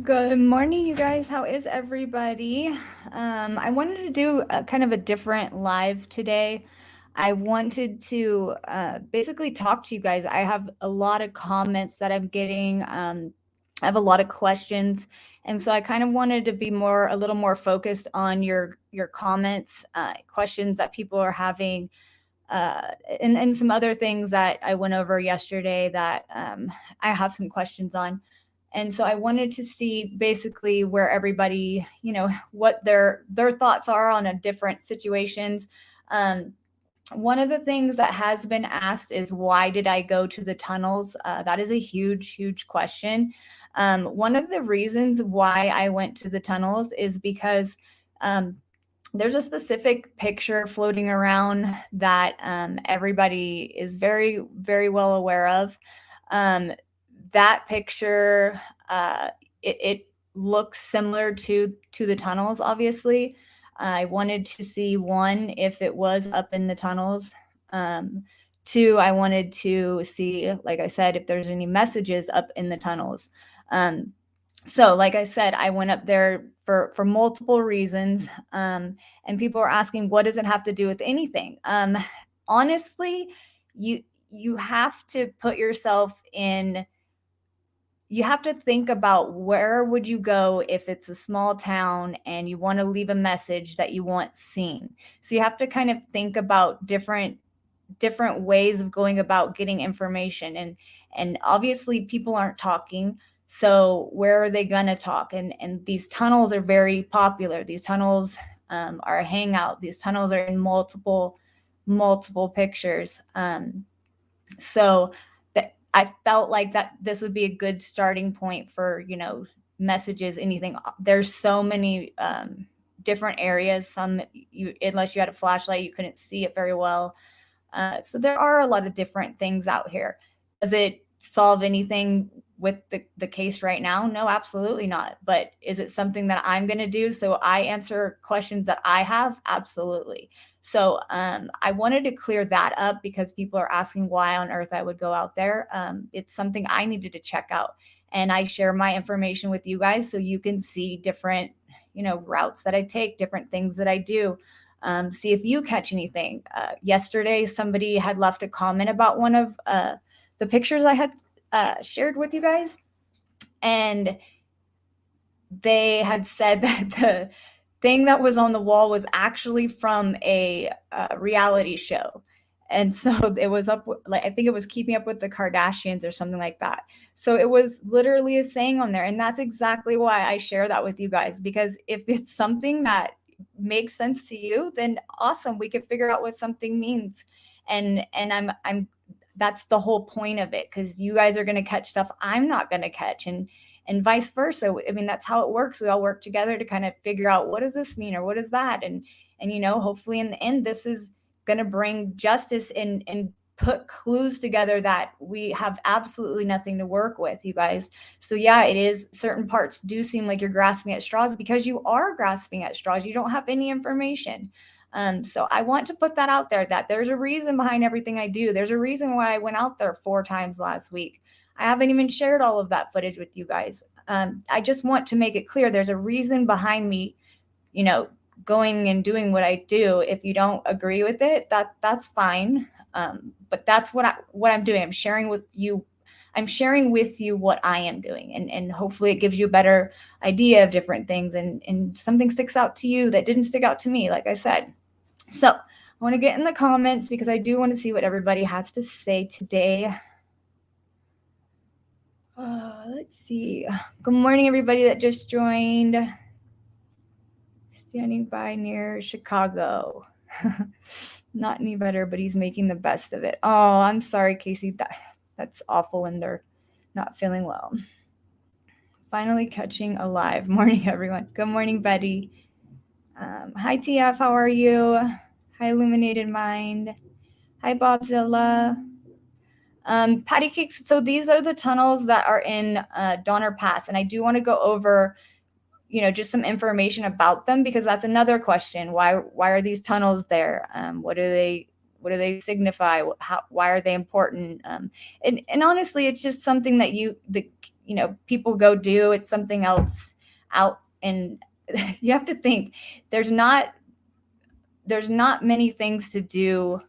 Good morning, you guys. How is everybody? I wanted to do a kind of a different live today. I wanted to basically talk to you guys. I have a lot of comments that I'm getting. I have a lot of questions, and so I kind of wanted to be a little more focused on your comments, questions that people are having, uh, and some other things that I went over yesterday that I have some questions on. And so I wanted to see basically where everybody, what their thoughts are on a different situations. Um, One of the things that has been asked is why did I go to the tunnels? That is a huge, huge question. One of the reasons why I went to the tunnels is because um, there's a specific picture floating around that everybody is very, very well aware of. Um, that picture, it looks similar to the tunnels. Obviously, I wanted to see one if it was up in the tunnels. Um, Two, I wanted to see, like I said, if there's any messages up in the tunnels. Um, so like I said, I went up there for multiple reasons, and people are asking, what does it have to do with anything? Honestly, you you have to put yourself in, you have to think about where would you go if it's a small town and you want to leave a message that you want seen. So you have to kind of think about different ways of going about getting information, and obviously people aren't talking, so where are they going to talk? And these tunnels are very popular. These tunnels are a hangout. These tunnels are in multiple pictures. So that I felt like that this would be a good starting point for, messages, anything. There's so many different areas. Some, you, unless you had a flashlight, you couldn't see it very well. So there are a lot of different things out here. Does it solve anything with the case right now? No, absolutely not. But is it something that I'm going to do so I answer questions that I have? Absolutely. So I wanted to clear that up because people are asking why on earth I would go out there. It's something I needed to check out. And I share my information with you guys so you can see different, routes that I take, different things that I do. See if you catch anything. Yesterday, somebody had left a comment about one of the pictures I had shared with you guys, and they had said that the thing that was on the wall was actually from a reality show. And so it was up, like, I think it was Keeping Up with the Kardashians or something like that. So it was literally a saying on there. And that's exactly why I share that with you guys, because if it's something that makes sense to you, then awesome. We can figure out what something means. And I'm that's the whole point of it, because you guys are going to catch stuff I'm not going to catch, and vice versa. I mean, that's how it works. We all work together to kind of figure out, what does this mean or what is that? And hopefully in the end this is going to bring justice and put clues together that we have absolutely nothing to work with, you guys. So yeah, it is, certain parts do seem like you're grasping at straws because you are grasping at straws. You don't have any information. So I want to put that out there, that there's a reason behind everything I do. There's a reason why I went out there 4 times last week. I haven't even shared all of that footage with you guys. I just want to make it clear there's a reason behind me, you know, going and doing what I do. If you don't agree with it, that's fine. But that's what I'm doing. I'm sharing with you what I am doing, and hopefully it gives you a better idea of different things, and something sticks out to you that didn't stick out to me, like I said. So I want to get in the comments because I do want to see what everybody has to say today. Let's see. Good morning, everybody that just joined. Standing by near Chicago. Not any better, but he's making the best of it. Oh, I'm sorry, Casey. That's awful when they're not feeling well. Finally catching a live. Morning, everyone. Good morning, Betty. Hi, TF. How are you? Hi, Illuminated Mind. Hi, Bobzilla. Patty cakes. So these are the tunnels that are in Donner Pass, and I do want to go over, just some information about them, because that's another question. Why are these tunnels there? What do they signify? Why are they important? And honestly, it's just something that people go do. It's something else out. And you have to think, there's not many things to do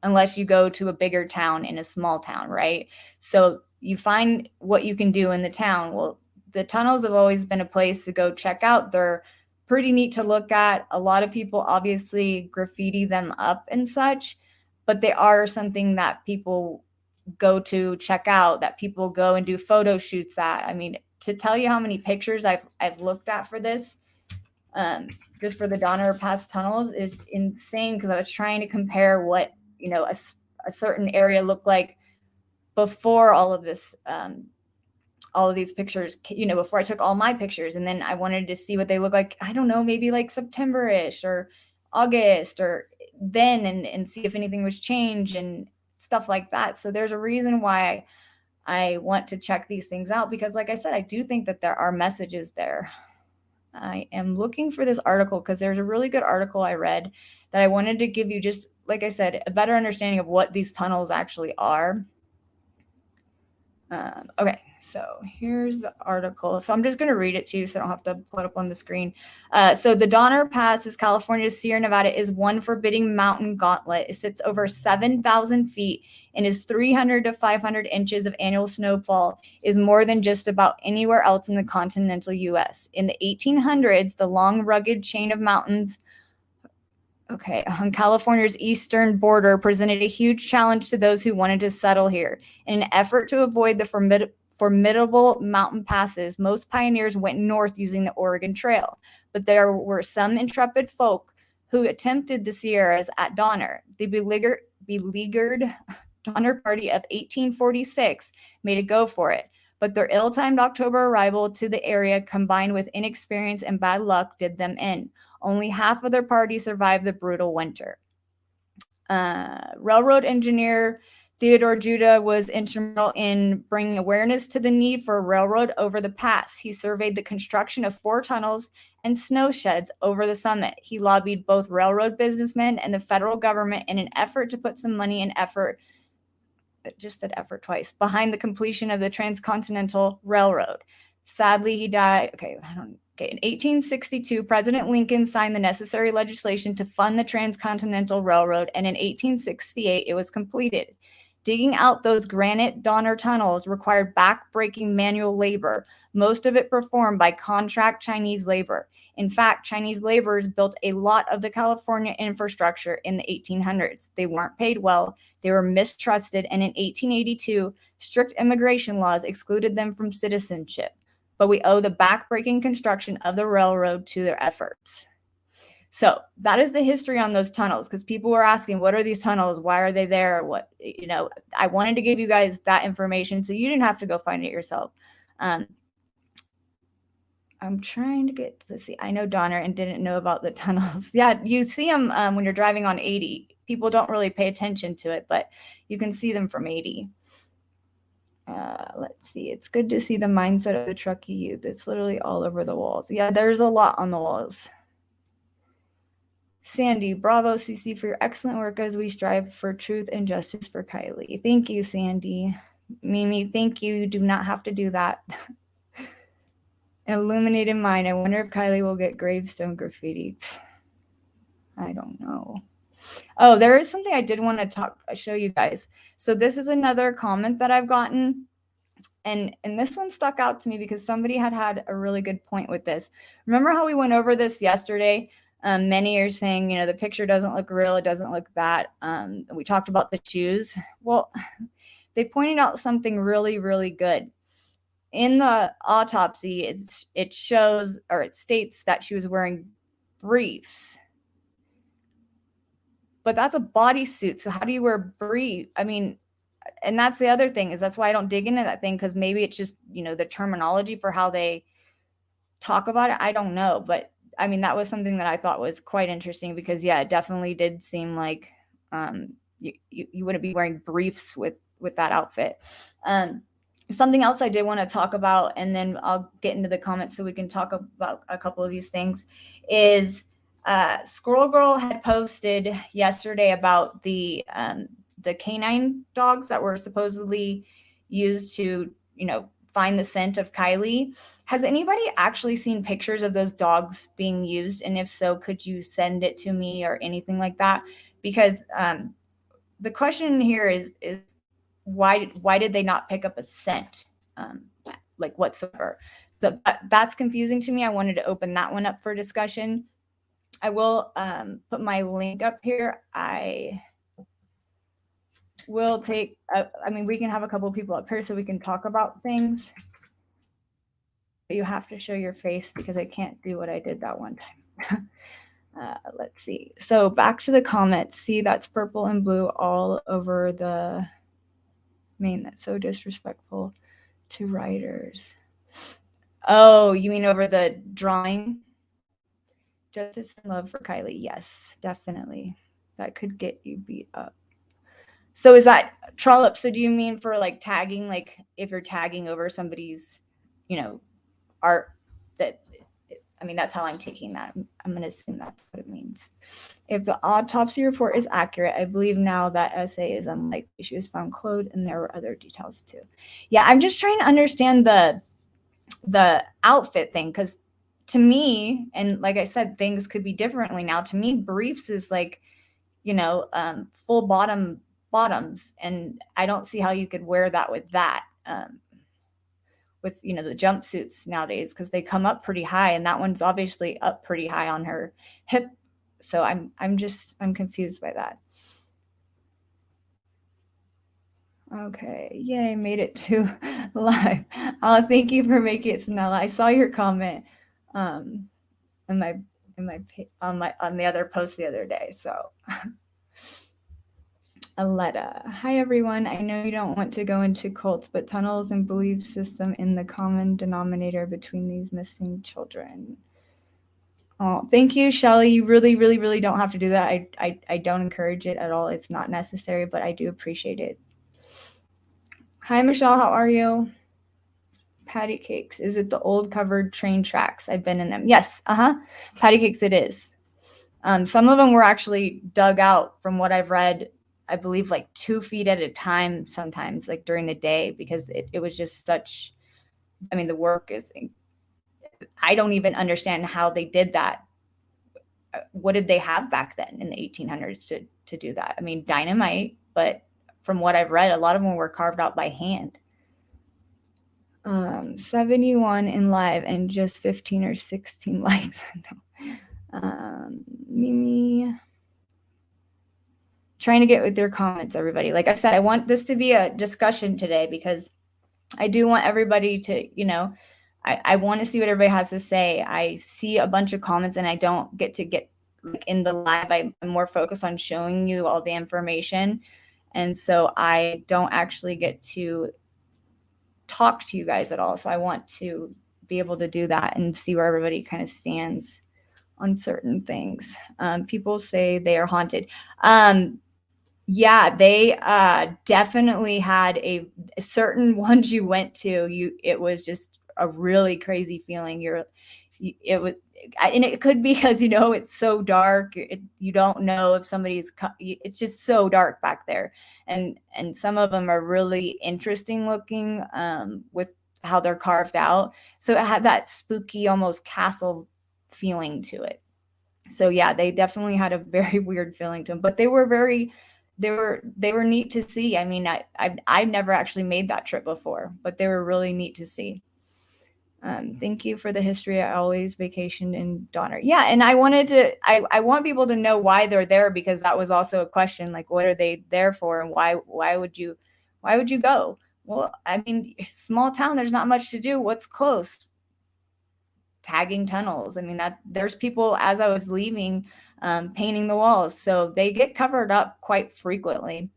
unless you go to a bigger town in a small town, right? So you find what you can do in the town. Well, the tunnels have always been a place to go check out. They're pretty neat to look at. A lot of people obviously graffiti them up and such, but they are something that people go to check out, that people go and do photo shoots at. I mean, to tell you how many pictures I've looked at for this, just for the Donner Pass tunnels, is insane, because I was trying to compare what a certain area looked like before all of this, all of these pictures, before I took all my pictures, and then I wanted to see what they look like, I don't know, maybe like September-ish or August, or then, and see if anything was changed and stuff like that. So there's a reason why I want to check these things out, because like I said, I do think that there are messages there. I am looking for this article because there's a really good article I read that I wanted to give you, just like I said, a better understanding of what these tunnels actually are. Okay, so here's the article. So I'm just going to read it to you so I don't have to pull it up on the screen. So the Donner Pass is California's Sierra Nevada is one forbidding mountain gauntlet. It sits over 7,000 feet and is 300 to 500 inches of annual snowfall, is more than just about anywhere else in the continental U.S. In the 1800s, the long, rugged chain of mountains on California's eastern border presented a huge challenge to those who wanted to settle here. In an effort to avoid the formidable mountain passes, most pioneers went north using the Oregon Trail. But there were some intrepid folk who attempted the Sierras at Donner. The beleaguered Donner Party of 1846 made a go for it. But their ill-timed October arrival to the area, combined with inexperience and bad luck, did them in. Only half of their party survived the brutal winter. Railroad engineer Theodore Judah was instrumental in bringing awareness to the need for a railroad over the pass. He surveyed the construction of 4 tunnels and snow sheds over the summit. He lobbied both railroad businessmen and the federal government in an effort to put some money and effort, just said effort twice, behind the completion of the Transcontinental Railroad. Sadly, he died. In 1862, President Lincoln signed the necessary legislation to fund the Transcontinental Railroad, and in 1868, it was completed. Digging out those granite Donner tunnels required back-breaking manual labor, most of it performed by contract Chinese labor. In fact, Chinese laborers built a lot of the California infrastructure in the 1800s. They weren't paid well, they were mistrusted, and in 1882, strict immigration laws excluded them from citizenship. But we owe the back-breaking construction of the railroad to their efforts. So that is the history on those tunnels, because people were asking, what are these tunnels? Why are they there? I wanted to give you guys that information so you didn't have to go find it yourself. I'm trying to get to see. I know Donner and didn't know about the tunnels. Yeah, you see them when you're driving on 80. People don't really pay attention to it, but you can see them from 80. Let's see. It's good to see the mindset of the Truckee youth. It's literally all over the walls. Yeah, there's a lot on the walls. Sandy, bravo, CC, for your excellent work as we strive for truth and justice for Kylie. Thank you, Sandy. Mimi, thank you. You do not have to do that. Illuminated mind. I wonder if Kylie will get gravestone graffiti. I don't know. Oh, there is something I did want to show you guys. So this is another comment that I've gotten. And this one stuck out to me because somebody had a really good point with this. Remember how we went over this yesterday? Many are saying, the picture doesn't look real. It doesn't look that. We talked about the shoes. Well, they pointed out something really, really good. In the autopsy, it shows, or it states that she was wearing briefs. But that's a bodysuit. So how do you wear brief? I mean, and that's the other thing, is that's why I don't dig into that thing, because maybe it's just, the terminology for how they talk about it. I don't know. But I mean, that was something that I thought was quite interesting, because yeah, it definitely did seem like you wouldn't be wearing briefs with that outfit. Something else I did want to talk about, and then I'll get into the comments so we can talk about a couple of these things, is Squirrel Girl had posted yesterday about the canine dogs that were supposedly used to, find the scent of Kylie. Has anybody actually seen pictures of those dogs being used? And if so, could you send it to me or anything like that? Because the question here is why did they not pick up a scent, like whatsoever? That's confusing to me. I wanted to open that one up for discussion. I will put my link up here. I will take, I mean, we can have a couple of people up here so we can talk about things. But you have to show your face because I can't do what I did that one time. Let's see. So back to the comments. See, that's purple and blue all over the main. That's so disrespectful to writers. Oh, you mean over the drawing? Justice and love for Kylie. Yes, definitely. That could get you beat up. So is that Trollop? So do you mean for like tagging, like if you're tagging over somebody's, art, that, I mean, that's how I'm taking that. I'm going to assume that's what it means. If the autopsy report is accurate, I believe now that essay is unlikely. She was found clothed and there were other details too. Yeah, I'm just trying to understand the outfit thing, because to me, and like I said, things could be differently now. To me, briefs is like, full bottoms, and I don't see how you could wear that with that. With the jumpsuits nowadays, because they come up pretty high, and that one's obviously up pretty high on her hip. So I'm confused by that. Okay, yay, made it to live. Oh, thank you for making it, Snella. I saw your comment on the other post the other day. So Aletta, hi everyone. I know you don't want to go into cults, but tunnels and belief system in the common denominator between these missing children. Oh, thank you, Shelly. You really, really, really don't have to do that. I don't encourage it at all. It's not necessary, but I do appreciate it. Hi, Michelle. How are you? Patty cakes. Is it the old covered train tracks? I've been in them. Yes. Patty cakes it is. Some of them were actually dug out, from what I've read, I believe like 2 feet at a time sometimes, like during the day, because it was just such, I mean, the work is, I don't even understand how they did that. What did they have back then in the 1800s to do that? I mean, dynamite, but from what I've read, a lot of them were carved out by hand. 71 in live and just 15 or 16 likes. Mimi. Trying to get with your comments, everybody. Like I said, I want this to be a discussion today, because I do want everybody to, I want to see what everybody has to say. I see a bunch of comments and I don't get like in the live. I'm more focused on showing you all the information. And so I don't actually get to talk to you guys at all. So I want to be able to do that and see where everybody kind of stands on certain things. People say they are haunted. Yeah, they definitely had a certain ones you went to. It was just a really crazy feeling. It was, and it could be because it's so dark. You don't know if somebody's. It's just so dark back there, and some of them are really interesting looking with how they're carved out. So it had that spooky, almost castle feeling to it. So yeah, they definitely had a very weird feeling to them, but they were neat to see. I mean, I never actually made that trip before, but they were really neat to see. Thank you for the history. I always vacationed in Donner. Yeah, and I want people to know why they're there, because that was also a question, like what are they there for, and why would you go? Well, I mean, small town, there's not much to do. What's close? Tagging tunnels. I mean, that there's people, as I was leaving, painting the walls. So they get covered up quite frequently.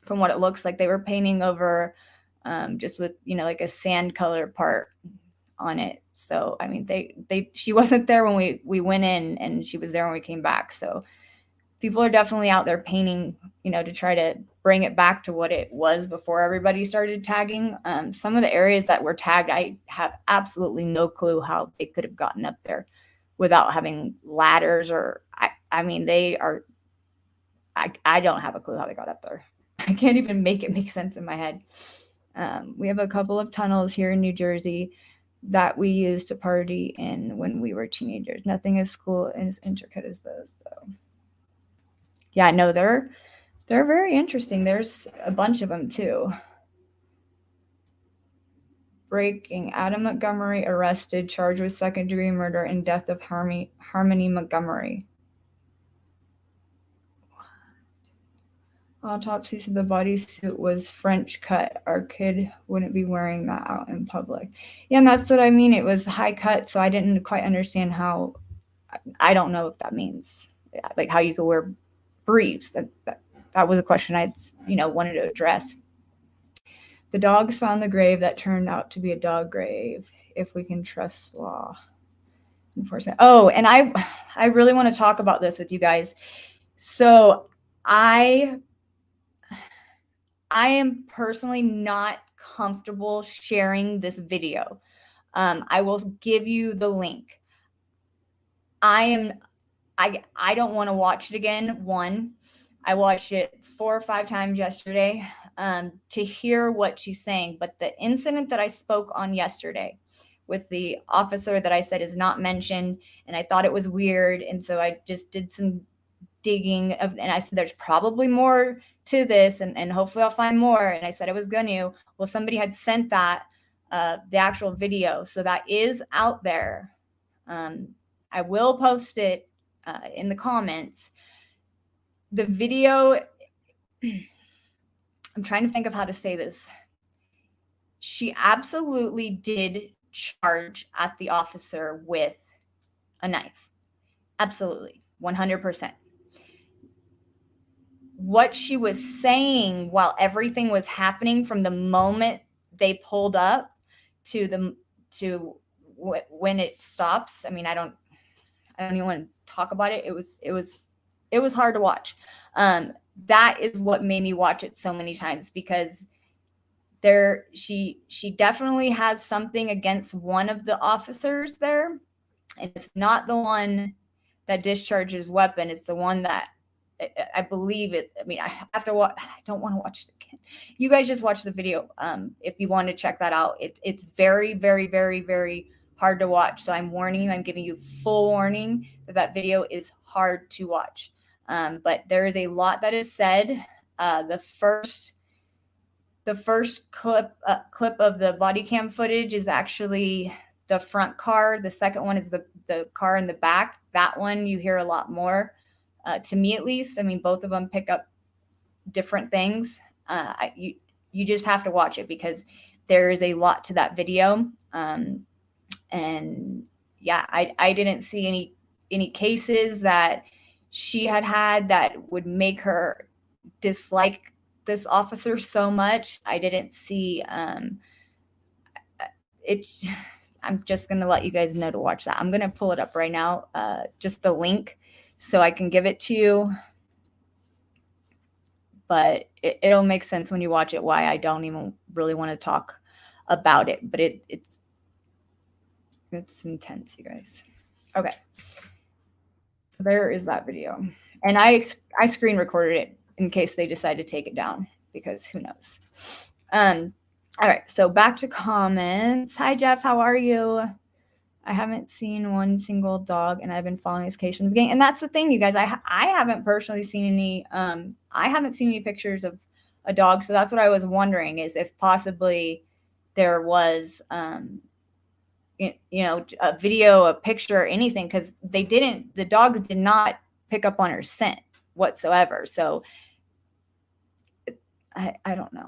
From what it looks like, they were painting over just with, like a sand color part on it. So, I mean, she wasn't there when we went in, and she was there when we came back. So people are definitely out there painting, to try to bring it back to what it was before everybody started tagging. Some of the areas that were tagged, I have absolutely no clue how they could have gotten up there without having ladders, or I mean, they are, I don't have a clue how they got up there. I can't even make it make sense in my head. We have a couple of tunnels here in New Jersey that we used to party in when we were teenagers. Nothing as cool and as intricate as those, though. Yeah, no, they're very interesting. There's a bunch of them too. Breaking: Adam Montgomery arrested, charged with second-degree murder and death of Harmony Montgomery. Autopsies of the bodysuit was French cut. Our kid wouldn't be wearing that out in public. Yeah, and that's what I mean. It was high cut, so I didn't quite understand how. I don't know what that means. Like how you could wear briefs. That was a question I'd wanted to address. The dogs found the grave that turned out to be a dog grave, if we can trust law enforcement. Oh, and I really want to talk about this with you guys. So I am personally not comfortable sharing this video. I will give you the link. I don't want to watch it again. One, I watched it 4 or 5 times yesterday to hear what she's saying. But the incident that I spoke on yesterday with the officer that I said is not mentioned, and I thought it was weird, and so I just did some digging and I said there's probably more to this, and hopefully I'll find more. And I said I was going to. Well, somebody had sent that the actual video, so that is out there. I will post it in the comments. The video, I'm trying to think of how to say this. She absolutely did charge at the officer with a knife. Absolutely, 100%. What she was saying while everything was happening, from the moment they pulled up to when it stops. I mean, I don't even want to talk about it. It was hard to watch. That is what made me watch it so many times, because she definitely has something against one of the officers there, and it's not the one that discharges weapon. It's the one that I believe it. I mean, I have to watch. I don't want to watch it again. You guys just watch the video if you want to check that out. It's very, very, very, very hard to watch. So I'm warning you. I'm giving you full warning that video is hard to watch. But there is a lot that is said. The first clip of the body cam footage is actually the front car. The second one is the car in the back. That one you hear a lot more. To me, at least. I mean, both of them pick up different things. You just have to watch it, because there is a lot to that video. And yeah, I didn't see any cases that she had that would make her dislike this officer so much. I didn't see it's. I'm just going to let you guys know to watch that. I'm going to pull it up right now, just the link, so I can give it to you. But it'll make sense when you watch it why I don't even really want to talk about it. But it's intense, you guys. Okay. So there is that video. And I screen recorded it in case they decide to take it down, because who knows. All right, so back to comments. Hi, Jeff. How are you? I haven't seen one single dog, and I've been following his case from the beginning. And that's the thing, you guys. I haven't personally seen any. I haven't seen any pictures of a dog, so that's what I was wondering, is if possibly there was, a video, a picture, or anything, because they didn't. The dogs did not pick up on her scent whatsoever. So I don't know.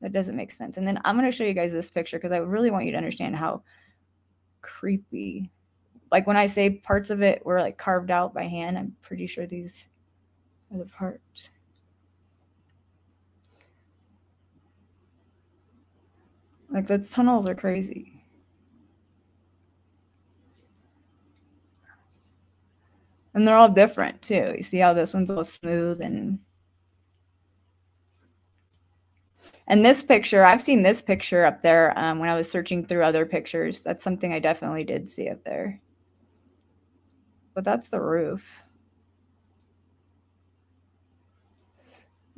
That doesn't make sense. And then I'm going to show you guys this picture, because I really want you to understand how creepy. Like when I say parts of it were like carved out by hand, I'm pretty sure these are the parts. Like those tunnels are crazy. And they're all different too. You see how this one's all smooth, and this picture, I've seen this picture up there when I was searching through other pictures. That's something I definitely did see up there. But that's the roof.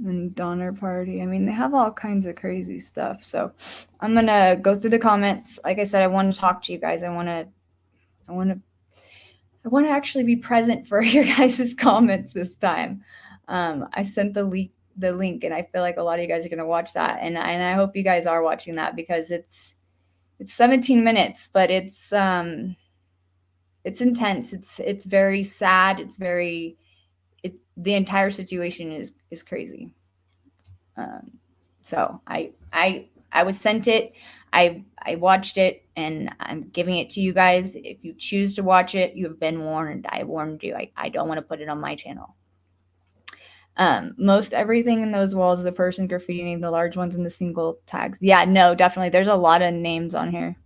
and Donner Party. I mean, they have all kinds of crazy stuff. So I'm gonna go through the comments. Like I said, I want to talk to you guys. I want to actually be present for your guys' comments this time. I sent the link, and I feel like a lot of you guys are gonna watch that, and I hope you guys are watching that because it's 17 minutes, but it's intense. It's very sad. The entire situation is crazy. So I was sent it. I watched it, and I'm giving it to you guys. If you choose to watch it, you have been warned. I warned you. I don't want to put it on my channel. Most everything in those walls is a person graffitiing, the large ones in the single tags. Yeah, no, definitely. There's a lot of names on here.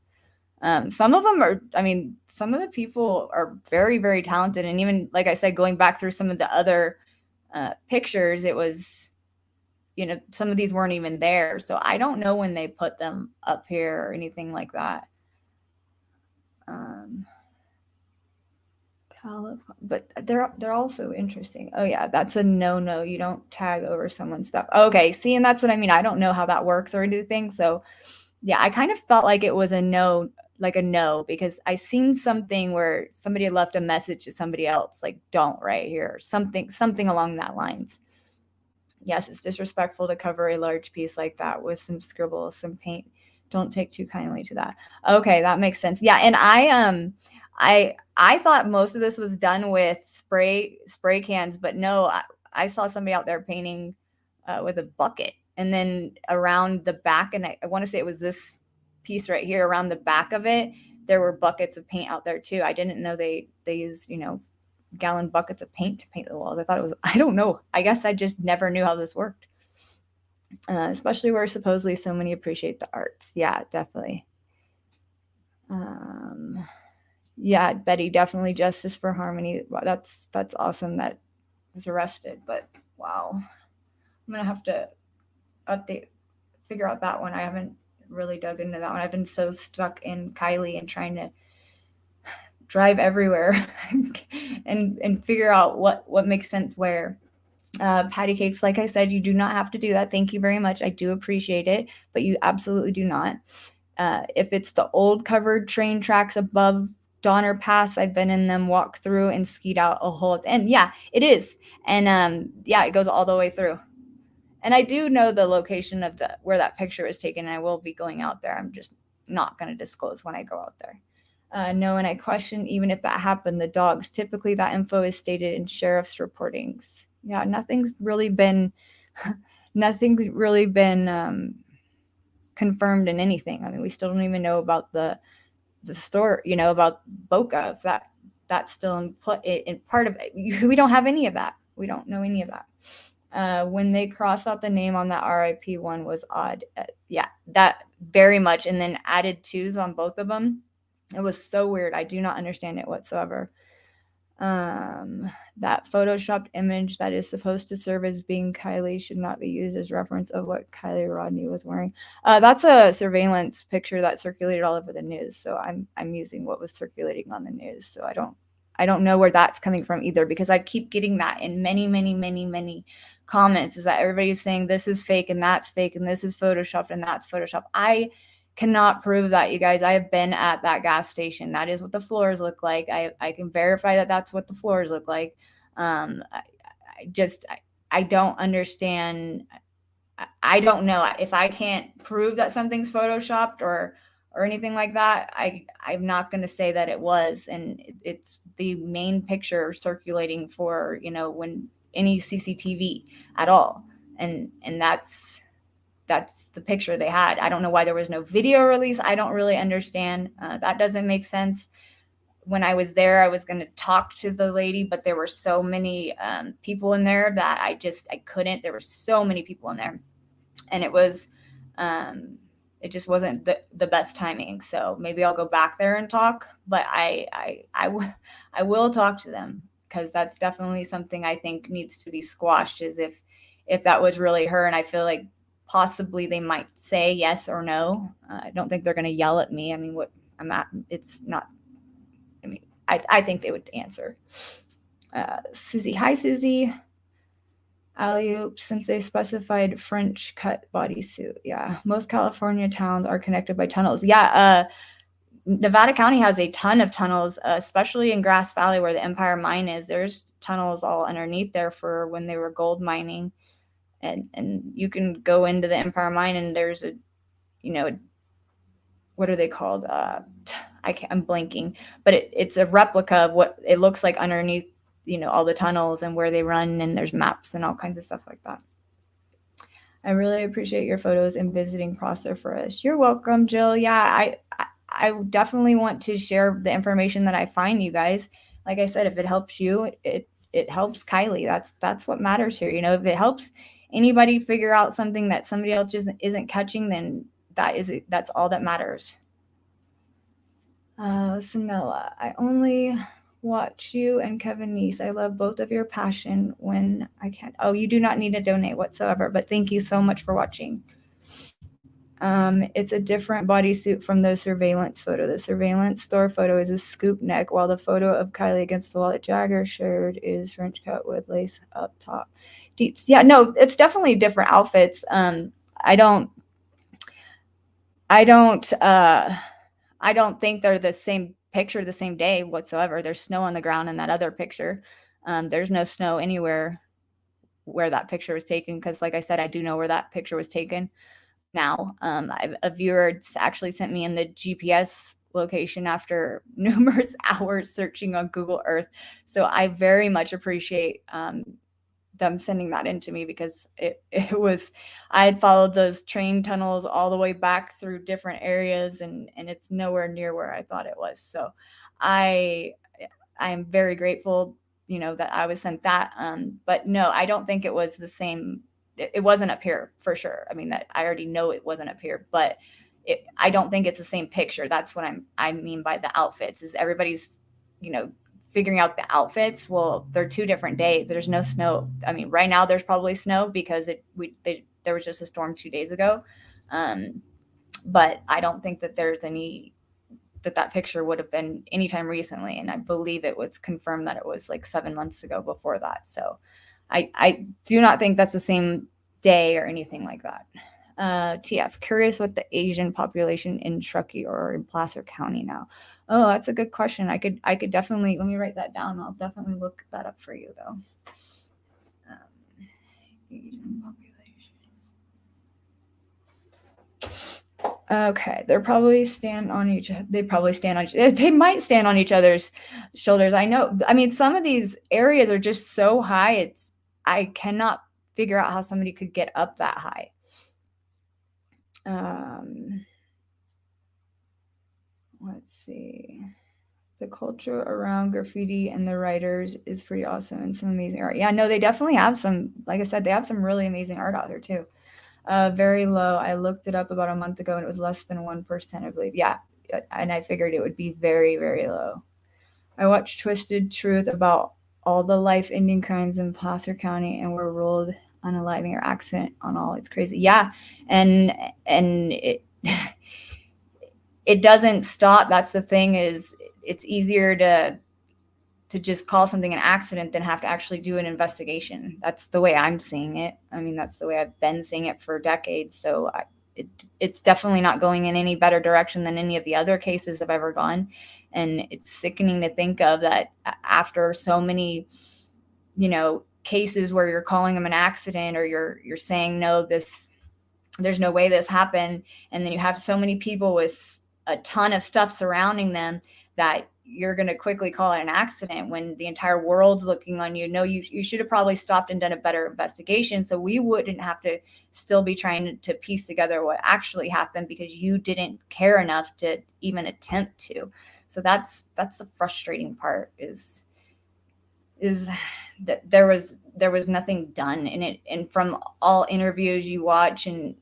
Some of them are, I mean, some of the people are very, very talented. And even, like I said, going back through some of the other pictures, it was, some of these weren't even there. So I don't know when they put them up here or anything like that. But they're also interesting. Oh yeah, that's a no. You don't tag over someone's stuff. Okay, see, and that's what I mean. I don't know how that works or anything. So yeah, I kind of felt like it was a no, because I seen something where somebody left a message to somebody else, like don't right here, something along that lines. Yes, it's disrespectful to cover a large piece like that with some scribble, some paint. Don't take too kindly to that. Okay, that makes sense. Yeah, and I thought most of this was done with spray cans, but no, I saw somebody out there painting with a bucket, and then around the back, and I want to say it was this piece right here around the back of it, there were buckets of paint out there too. I didn't know they used gallon buckets of paint to paint the walls. I thought it was, I don't know. I guess I just never knew how this worked. Especially where supposedly so many appreciate the arts. Yeah, definitely. Yeah, Betty, definitely justice for Harmony. Wow, that's awesome that was arrested. But wow, I'm gonna have to figure out that one. I haven't really dug into that one. I've been so stuck in KIELY and trying to drive everywhere and figure out what makes sense where. Patty cakes, like I said, you do not have to do that. Thank you very much. I do appreciate it, but you absolutely do not. If it's the old covered train tracks above Donner Pass, I've been in them, walk through and skied out a hole at the end. Yeah, it is. And yeah, it goes all the way through. And I do know the location of where that picture was taken. And I will be going out there. I'm just not going to disclose when I go out there. No, and I question even if that happened, the dogs. Typically, that info is stated in sheriff's reportings. Yeah, nothing's really been confirmed in anything. I mean, we still don't even know about the store, about Boca, if that's still in part of it. We don't have any of that. We don't know any of that. When they cross out the name on that RIP one was odd. Yeah, that very much. And then added twos on both of them. It was so weird. I do not understand it whatsoever. That photoshopped image that is supposed to serve as being KIELY should not be used as reference of what KIELY Rodnni was wearing. That's a surveillance picture that circulated all over the news. So I'm using what was circulating on the news. So I don't know where that's coming from either, because I keep getting that in many comments, is that everybody's saying this is fake and that's fake and this is photoshopped and that's photoshopped. I cannot prove that, you guys. I have been at that gas station. That is what the floors look like. I can verify that that's what the floors look like. I don't understand. I don't know if I can't prove that something's photoshopped or anything like that. I'm not going to say that it was, and it's the main picture circulating for when any CCTV at all, and that's the picture they had. I don't know why there was no video release. I don't really understand. That doesn't make sense. When I was there, I was going to talk to the lady, but there were so many people in there that I couldn't. There were so many people in there, and it just wasn't the best timing. So maybe I'll go back there and talk, but I will talk to them, because that's definitely something I think needs to be squashed, is if that was really her. And I feel like possibly they might say yes or no. I don't think they're going to yell at me. I mean, it's not, I mean, I think they would answer. Susie. Hi, Susie. Alley-oop, since they specified French cut bodysuit. Yeah, most California towns are connected by tunnels. Yeah, Nevada County has a ton of tunnels, especially in Grass Valley where the Empire Mine is. There's tunnels all underneath there for when they were gold mining, and you can go into the Empire Mine and there's a, what are they called? I'm blanking, but it's a replica of what it looks like underneath, all the tunnels and where they run, and there's maps and all kinds of stuff like that. I really appreciate your photos and visiting Prosser for us. You're welcome, Jill. Yeah, I definitely want to share the information that I find, you guys. Like I said, if it helps you, it helps Kylie. That's what matters here. If it helps anybody figure out something that somebody else isn't catching, then that's all that matters. Samela, I only watch you and Kevin Neese. I love both of your passion when I can't. Oh, you do not need to donate whatsoever, but thank you so much for watching. It's a different bodysuit from the surveillance photo. The surveillance store photo is a scoop neck, while the photo of Kylie against the wall that Jagger shared is French cut with lace up top. Yeah, no, it's definitely different outfits. I don't think they're the same picture the same day whatsoever. There's snow on the ground in that other picture. There's no snow anywhere where that picture was taken, because like I said, I do know where that picture was taken now. A viewer actually sent me in the GPS location after numerous hours searching on Google Earth. So I very much appreciate them sending that into me, because it was, I had followed those train tunnels all the way back through different areas, and it's nowhere near where I thought it was. So I am very grateful, that I was sent that. But no, I don't think it was the same. It wasn't up here for sure. I mean, that I already know it wasn't up here, but I don't think it's the same picture. That's what I mean by the outfits, is everybody's, figuring out the outfits. Well, they're 2 different days. There's no snow. I mean, right now there's probably snow because there was just a storm 2 days ago. But I don't think that there's that picture would have been anytime recently. And I believe it was confirmed that it was like 7 months ago before that. So I do not think that's the same day or anything like that. TF, curious what the Asian population in Truckee or in Placer County now. Oh, that's a good question. I could definitely, let me write that down. I'll definitely look that up for you though. Asian population. Okay, they probably stand on each other's shoulders. I know. I mean, some of these areas are just so high. I cannot figure out how somebody could get up that high. Let's see. The culture around graffiti and the writers is pretty awesome, and some amazing art. Yeah, no, they definitely have some, like I said, they have some really amazing art out there too. Very low. I looked it up about a month ago and it was less than 1%, I believe. Yeah, and I figured it would be very, very low. I watched Twisted Truth about all the life-ending crimes in Placer County, and were ruled unaliving or accident on all. It's crazy. Yeah, and it it doesn't stop. That's the thing, is it's easier to just call something an accident than have to actually do an investigation. That's the way I'm seeing it. I mean, that's the way I've been seeing it for decades. So it's definitely not going in any better direction than any of the other cases I've ever gone. And it's sickening to think of that after so many, cases where you're calling them an accident, or you're saying, no, there's no way this happened. And then you have so many people with a ton of stuff surrounding them that you're going to quickly call it an accident when the entire world's looking on you. No, you should have probably stopped and done a better investigation, so we wouldn't have to still be trying to piece together what actually happened, because you didn't care enough to even attempt to. So that's the frustrating part, is that there was nothing done in it. And from all interviews you watch and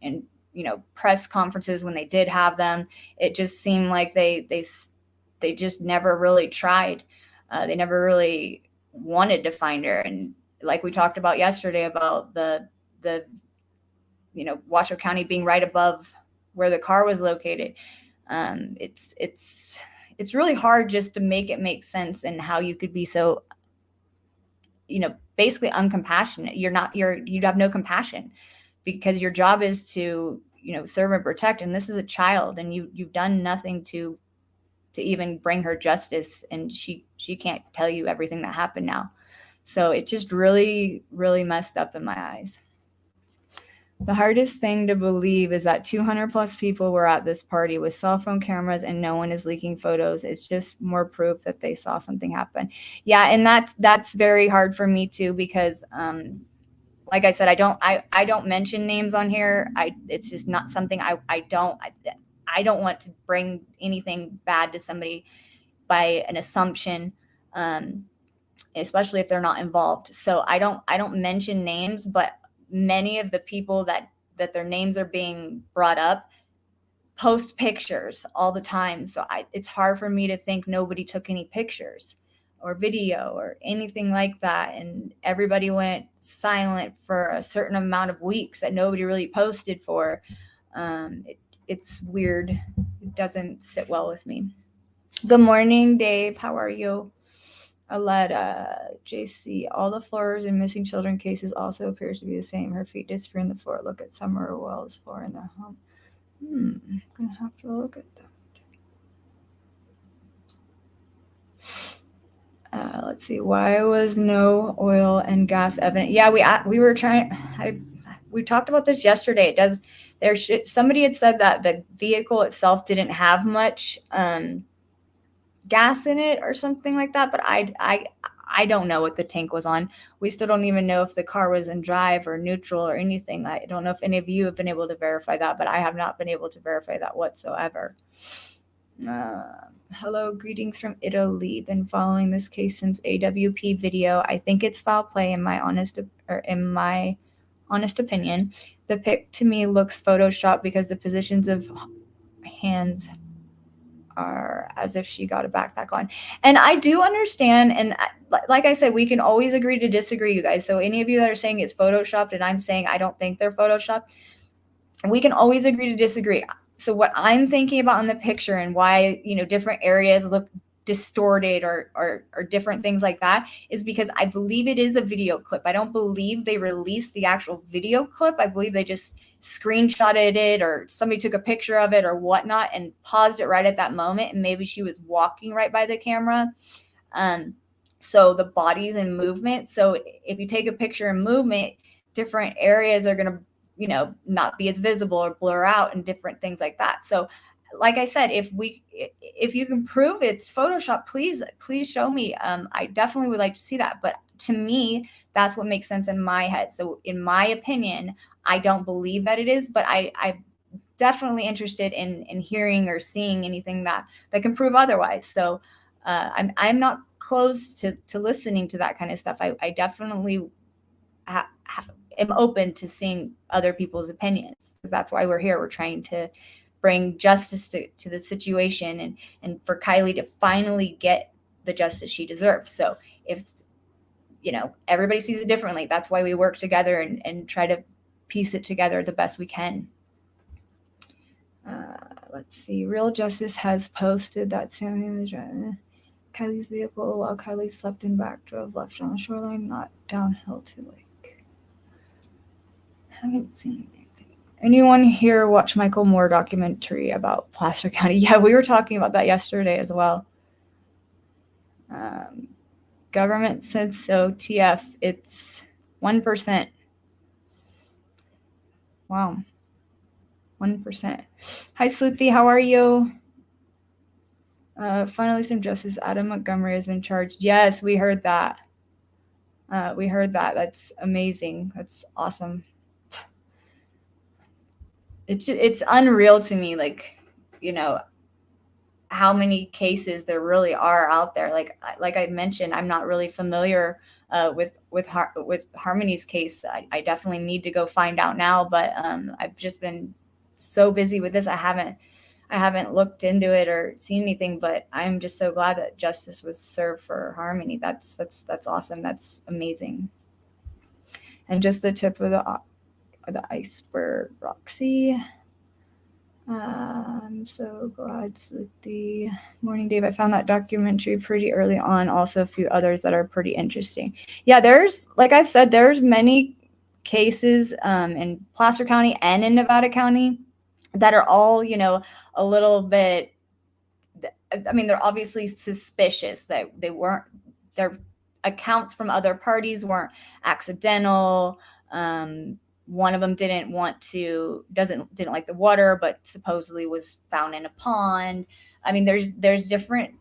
press conferences when they did have them, it just seemed like they just never really tried. They never really wanted to find her. And like we talked about yesterday about the Washoe County being right above where the car was located. It's really hard just to make it make sense, and how you could be so basically uncompassionate. You have no compassion because your job is to, serve and protect. And this is a child, and you've done nothing to even bring her justice. And she can't tell you everything that happened now. So it just really, really messed up in my eyes. The hardest thing to believe is that 200 plus people were at this party with cell phone cameras and no one is leaking photos. It's just more proof that they saw something happen. Yeah, and that's very hard for me too, because like I said, I don't mention names on here. It's just not something I don't want to bring anything bad to somebody by an assumption. Especially if they're not involved. So I don't mention names, but many of the people that their names are being brought up post pictures all the time. So it's hard for me to think nobody took any pictures or video or anything like that. And everybody went silent for a certain amount of weeks that nobody really posted for. It's weird. It doesn't sit well with me. Good morning, Dave. How are you? Aletta, JC, all the floors in missing children cases also appears to be the same. Her feet disappear in the floor. Look at Summer Wells' floor in the home. I'm going to have to look at that. Let's see. Why was no oil and gas evident? Yeah, we were trying. We talked about this yesterday. Somebody had said that the vehicle itself didn't have much gas in it or something like that, but I don't know what the tank was on. We still don't even know if the car was in drive or neutral or anything. I don't know if any of you have been able to verify that, but I have not been able to verify that whatsoever. Hello, greetings from Italy. Been following this case since AWP video. I think it's foul play in my honest opinion. The pic to me looks photoshopped because the positions of hands are as if she got a backpack on. And I do understand. And like I said, we can always agree to disagree, you guys. So any of you that are saying it's photoshopped and I'm saying I don't think they're photoshopped, we can always agree to disagree. So what I'm thinking about in the picture and why, different areas look distorted or different things like that is because I believe it is a video clip. I don't believe they released the actual video clip. I believe they just screenshotted it or somebody took a picture of it or whatnot and paused it right at that moment. And maybe she was walking right by the camera. So the body's in movement. So if you take a picture in movement, different areas are going to, not be as visible or blur out and different things like that. So like I said, if you can prove it's Photoshop, please show me. I definitely would like to see that. But to me, that's what makes sense in my head. So in my opinion, I don't believe that it is, but I'm definitely interested in hearing or seeing anything that can prove otherwise. So I'm not closed to listening to that kind of stuff. I definitely am open to seeing other people's opinions, because that's why we're here. We're trying to bring justice to the situation and for KIELY to finally get the justice she deserves. So if, everybody sees it differently, that's why we work together and try to piece it together the best we can. Let's see. Real Justice has posted that Sammy KIELY's vehicle while KIELY slept in back drove left on the shoreline, not downhill to lake. Haven't seen anything. Anyone here watch Michael Moore documentary about Placer County? Yeah, we were talking about that yesterday as well. Government said so. TF, it's 1%. Wow. 1%. Hi, Sleuthie. How are you? Finally, some justice. Adam Montgomery has been charged. Yes, we heard that. That's amazing. That's awesome. It's unreal to me, like, how many cases there really are out there. Like I mentioned, I'm not really familiar with Harmony's case. I definitely need to go find out now, but I've just been so busy with this. I haven't looked into it or seen anything, but I'm just so glad that justice was served for Harmony. That's awesome. That's amazing. And just the tip of the iceberg, Roxy. I'm so glad the morning, Dave. I found that documentary pretty early on. Also, a few others that are pretty interesting. Yeah, there's, like I've said, there's many cases in Placer County and in Nevada County that are all, a little bit. I mean, they're obviously suspicious that they weren't. Their accounts from other parties weren't accidental. One of them didn't like the water, but supposedly was found in a pond. I mean, there's different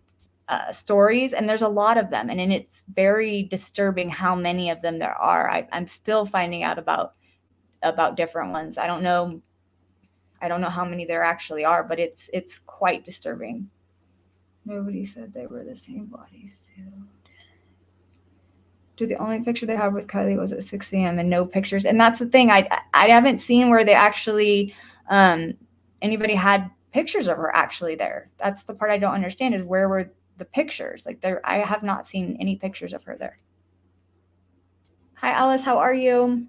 stories, and there's a lot of them, and it's very disturbing how many of them there are. I'm still finding out about different ones. I don't know how many there actually are, but it's quite disturbing. Nobody said they were the same bodysuit. Dude, the only picture they had with Kylie was at 6 a.m. and no pictures. And that's the thing. I haven't seen where they actually anybody had pictures of her actually there. That's the part I don't understand, is where were the pictures? Like, there, I have not seen any pictures of her there. Hi Alice, how are you?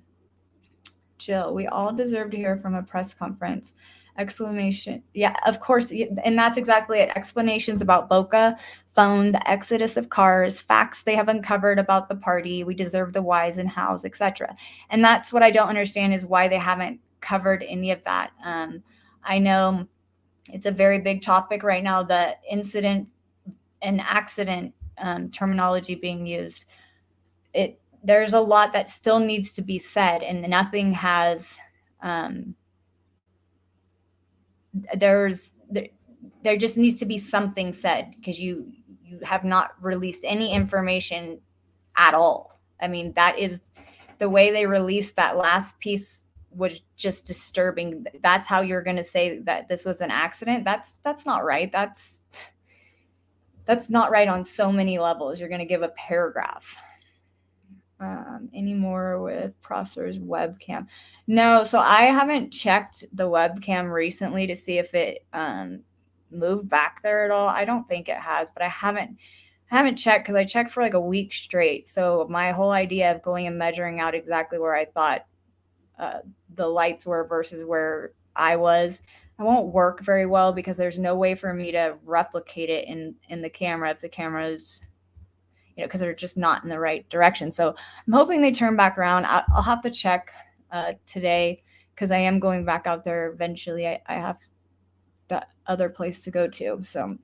Jill, we all deserve to hear from a press conference. Exclamation. Yeah, of course. And that's exactly it. Explanations about Boca, phone, the exodus of cars, facts they have uncovered about the party. We deserve the whys and hows, etc. And that's what I don't understand, is why they haven't covered any of that. I know it's a very big topic right now, the incident and accident terminology being used. There's a lot that still needs to be said, and nothing has there just needs to be something said, because you have not released any information at all. I mean, that is the way they released that last piece was just disturbing. That's how you're going to say that this was an accident? That's not right. That's not right on so many levels. You're going to give a paragraph. Any more with Prosser's webcam? No, so I haven't checked the webcam recently to see if it moved back there at all. I don't think it has, but I haven't checked, because I checked for like a week straight. So my whole idea of going and measuring out exactly where I thought the lights were versus where I won't work very well, because there's no way for me to replicate it in the camera if the camera's, because they're just not in the right direction. So I'm hoping they turn back around. I'll have to check today, because I am going back out there eventually. I have that other place to go to. So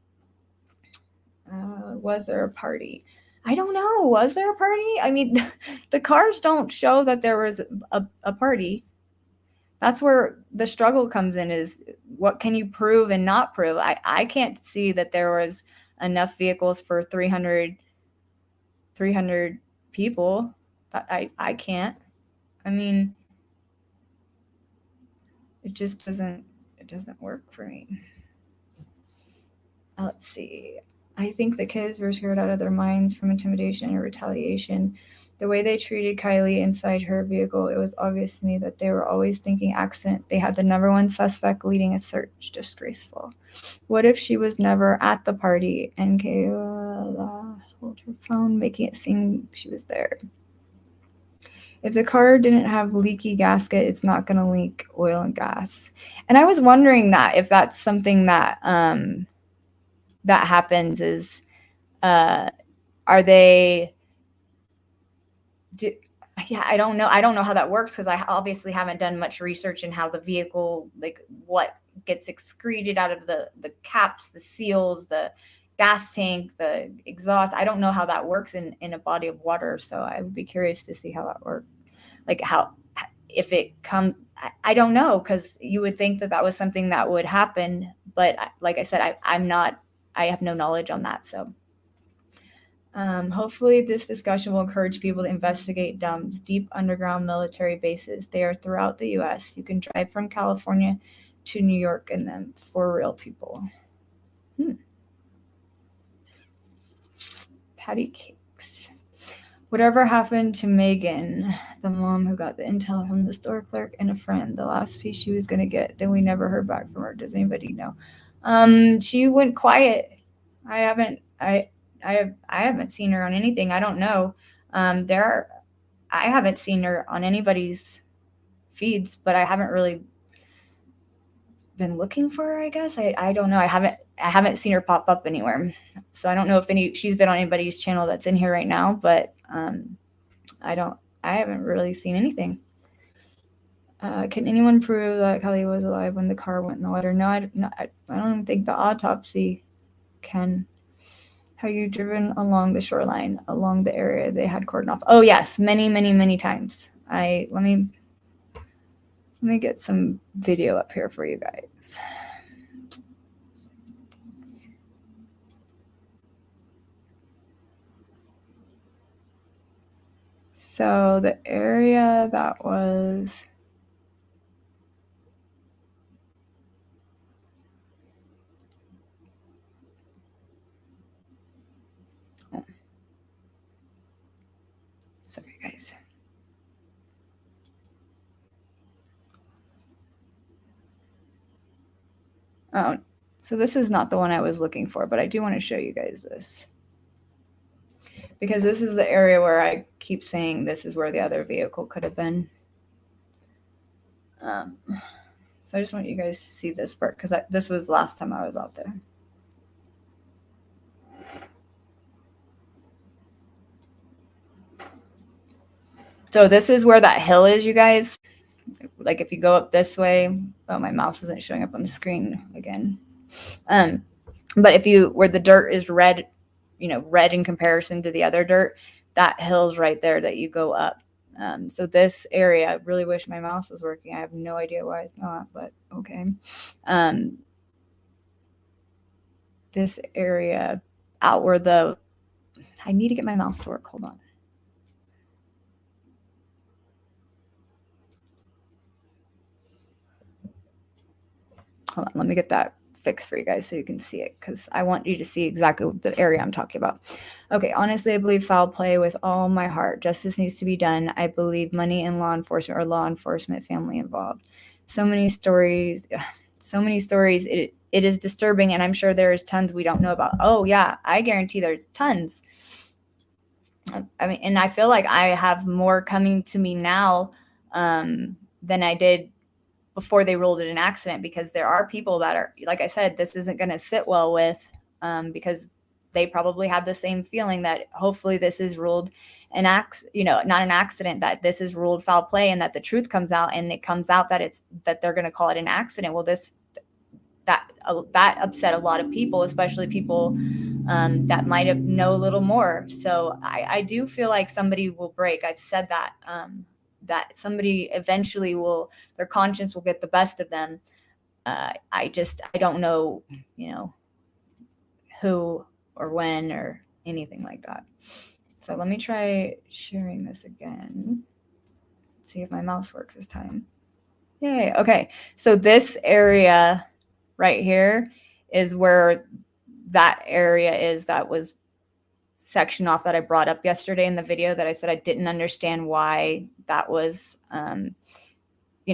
was there a party? I don't know. Was there a party? I mean, the cars don't show that there was a party. That's where the struggle comes in, is what can you prove and not prove? I can't see that there was enough vehicles for 300 people. I can't. I mean, it just doesn't work for me. Let's see. I think the kids were scared out of their minds from intimidation and retaliation. The way they treated Kylie inside her vehicle, it was obvious to me that they were always thinking accident. They had the number one suspect leading a search. Disgraceful. What if she was never at the party and Kayla hold her phone, making it seem she was there? If the car didn't have leaky gasket, it's not going to leak oil and gas. And I was wondering that if that's something that that happens, is are they yeah, I don't know how that works, because I obviously haven't done much research in how the vehicle, like what gets excreted out of the caps, the seals, the gas tank, the exhaust. I don't know how that works in a body of water, so I would be curious to see how that works. Like, how, if it come, I don't know, because you would think that was something that would happen, but like I said, I have no knowledge on that. So hopefully this discussion will encourage people to investigate DUMBs, deep underground military bases. They are throughout the U.S. You can drive from California to New York in them, for real people. Patty cakes. Whatever happened to Megan, the mom who got the intel from the store clerk and a friend? The last piece she was going to get. Then we never heard back from her. Does anybody know? She went quiet. I haven't seen her on anything. I don't know. I haven't seen her on anybody's feeds, but I haven't really been looking for her, I guess. I don't know. I haven't seen her pop up anywhere. So I don't know if she's been on anybody's channel that's in here right now, but I haven't really seen anything. Can anyone prove that Kelly was alive when the car went in the water? No, I don't think the autopsy can. Have you driven along the shoreline, along the area they had cordoned off? Oh yes, many, many, many times. Let me get some video up here for you guys. So the area that was sorry guys. Oh, so this is not the one I was looking for, but I do want to show you guys this. Because this is the area where I keep saying this is where the other vehicle could have been. So I just want you guys to see this part because this was last time I was out there. So this is where that hill is, you guys. Like if you go up this way, oh, my mouse isn't showing up on the screen again. But where the dirt is red, red in comparison to the other dirt, that hill's right there that you go up. So this area, I really wish my mouse was working. I have no idea why it's not, but okay. This area out where I need to get my mouse to work. Hold on. Hold on, let me get that fixed for you guys so you can see it because I want you to see exactly the area I'm talking about. Okay, honestly, I believe foul play with all my heart. Justice needs to be done. I believe money and law enforcement or law enforcement family involved. So many stories, it is disturbing, and I'm sure there's tons we don't know about. Oh yeah, I guarantee there's tons. I mean, and I feel like I have more coming to me now than I did before they ruled it an accident, because there are people that are, like I said, this isn't going to sit well with, because they probably have the same feeling that hopefully this is ruled not an accident, that this is ruled foul play, and that the truth comes out, and it comes out that they're going to call it an accident. Well, that upset a lot of people, especially people that might have know a little more. So I do feel like somebody will break. I've said that. That somebody eventually their conscience will get the best of them. I don't know, who or when or anything like that. So let me try sharing this again. See if my mouse works this time. Yay. Okay. So this area right here is where that area is that was section off that I brought up yesterday in the video that I said I didn't understand why that was,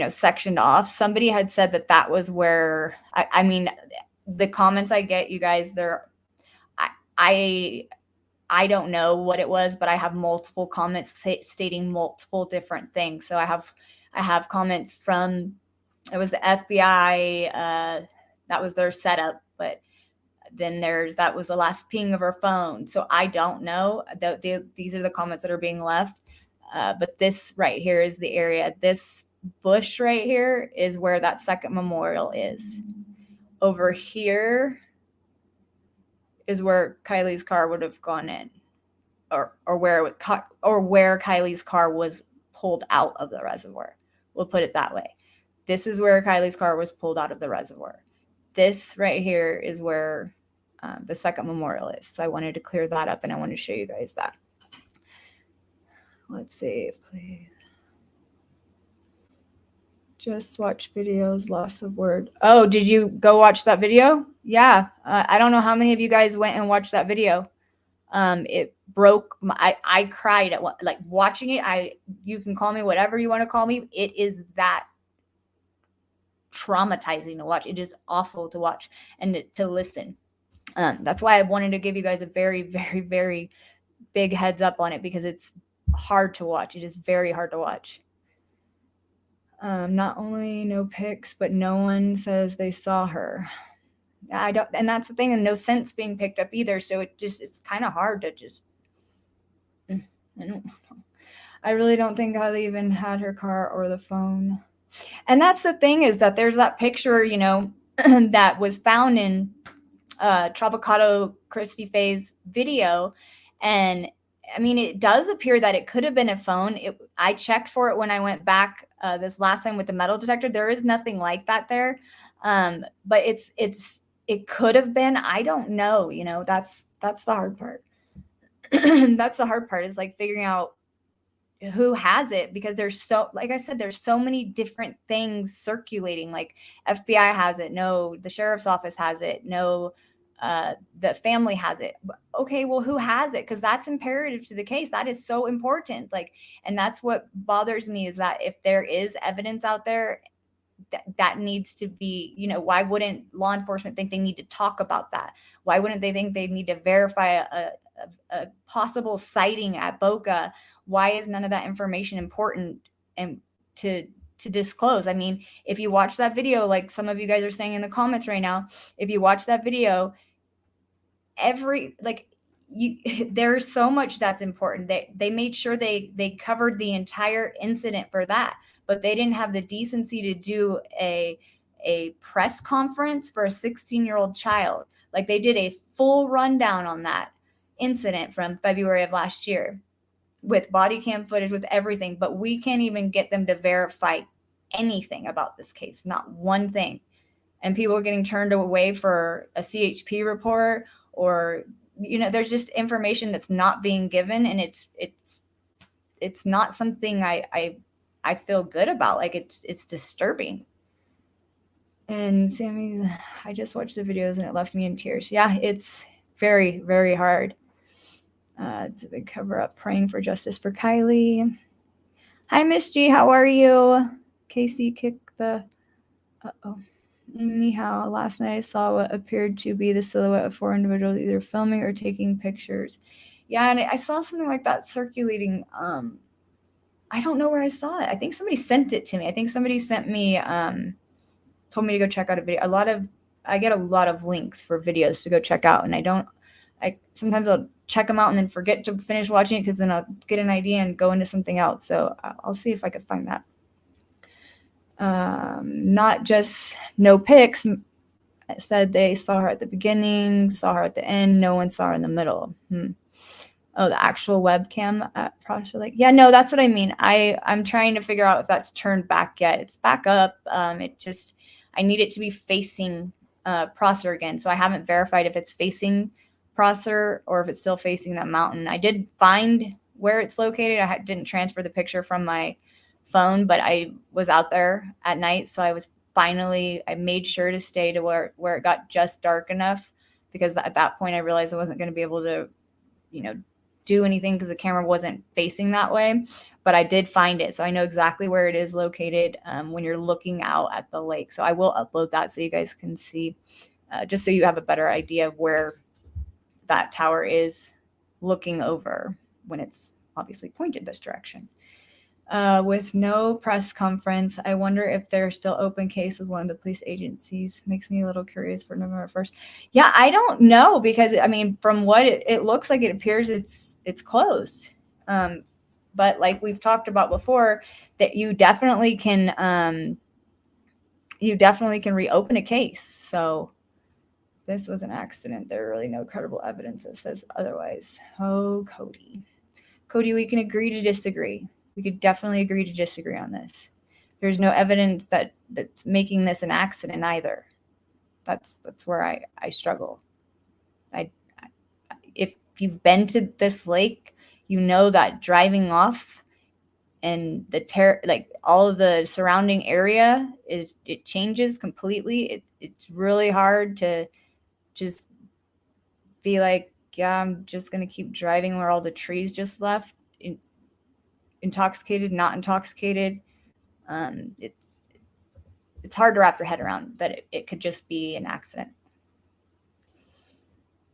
sectioned off. Somebody had said that was where, I mean, the comments I get, you guys, I don't know what it was, but I have multiple comments stating multiple different things. So I have comments from, it was the FBI, that was their setup, but then that was the last ping of her phone. So I don't know. These are the comments that are being left. But this right here is the area. This bush right here is where that second memorial is. Over here is where Kylie's car would have gone in, or where Kylie's car was pulled out of the reservoir. We'll put it that way. This is where Kylie's car was pulled out of the reservoir. This right here is where the second memorial is. So I wanted to clear that up, and I want to show you guys that. Let's see, please. Just watch videos, loss of word. Oh, did you go watch that video? Yeah. I don't know how many of you guys went and watched that video. It broke I cried at watching it. You can call me whatever you want to call me. It is that traumatizing to watch. It is awful to watch and to listen. That's why I wanted to give you guys a very, very, very big heads up on it, because it's hard to watch. It is very hard to watch. Not only no pics, but no one says they saw her. I don't, and that's the thing, and no sense being picked up either. So it's kind of hard to just, I don't, I really don't think Kylie even had her car or the phone. And that's the thing, is that there's that picture, that was found in Tropicato Christie Faye's video. And I mean, it does appear that it could have been a phone. I checked for it when I went back this last time with the metal detector. There is nothing like that there. But it could have been. I don't know. That's the hard part. That's the hard part, is like figuring out who has it, because like I said, there's so many different things circulating. Like FBI has it, no, the sheriff's office has it, no, the family has it. Okay, well, who has it? Because that's imperative to the case. That is so important. Like, and that's what bothers me, is that if there is evidence out there, that needs to be, why wouldn't law enforcement think they need to talk about that? Why wouldn't they think they need to verify a possible sighting at Boca? Why is none of that information important and to disclose? I mean, if you watch that video, like some of you guys are saying in the comments right now, if you watch that video, there's so much that's important. They made sure they covered the entire incident for that, but they didn't have the decency to do a press conference for a 16-year-old child. Like, they did a full rundown on that incident from February of last year, with body cam footage, with everything, but we can't even get them to verify anything about this case, not one thing. And people are getting turned away for a CHP report, or there's just information that's not being given, and it's not something I feel good about. Like, it's disturbing. And Sammy, I just watched the videos and it left me in tears. Yeah, it's very, very hard. It's a big cover up. Praying for justice for Kylie. Hi, Miss G. How are you? Casey kicked the. Anyhow, last night I saw what appeared to be the silhouette of 4 individuals either filming or taking pictures. Yeah, and I saw something like that circulating. I don't know where I saw it. I think somebody sent it to me. I think somebody sent me, told me to go check out a video. I get a lot of links for videos to go check out, and sometimes I'll check them out and then forget to finish watching it, because then I'll get an idea and go into something else. So I'll see if I can find that. Not just no pics. Said they saw her at the beginning, saw her at the end. No one saw her in the middle. Oh, the actual webcam at Prosser Lake. Yeah, no, that's what I mean. I'm trying to figure out if that's turned back yet. It's back up. I need it to be facing Prosser again. So I haven't verified if it's facing Prosser or if it's still facing that mountain. I did find where it's located. I didn't transfer the picture from my phone, but I was out there at night, so I made sure to stay to where it got just dark enough, because at that point I realized I wasn't going to be able to, do anything, because the camera wasn't facing that way. But I did find it, so I know exactly where it is located when you're looking out at the lake. So I will upload that so you guys can see, just so you have a better idea of where that tower is looking over when it's obviously pointed this direction. With no press conference, I wonder if they're still open case with one of the police agencies. Makes me a little curious for November 1st. Yeah, I don't know, because I mean, from what it looks like, it appears it's closed. But like we've talked about before, that you definitely can reopen a case. So this was an accident. There are really no credible evidence that says otherwise. Oh, Cody, we can agree to disagree. We could definitely agree to disagree on this. There's no evidence that's making this an accident either. That's where I struggle. If you've been to this lake, you know that driving off and like all of the surrounding area it changes completely. It's really hard to just be like, yeah, I'm just gonna keep driving where all the trees just left. Intoxicated, not intoxicated. It's hard to wrap your head around that it could just be an accident.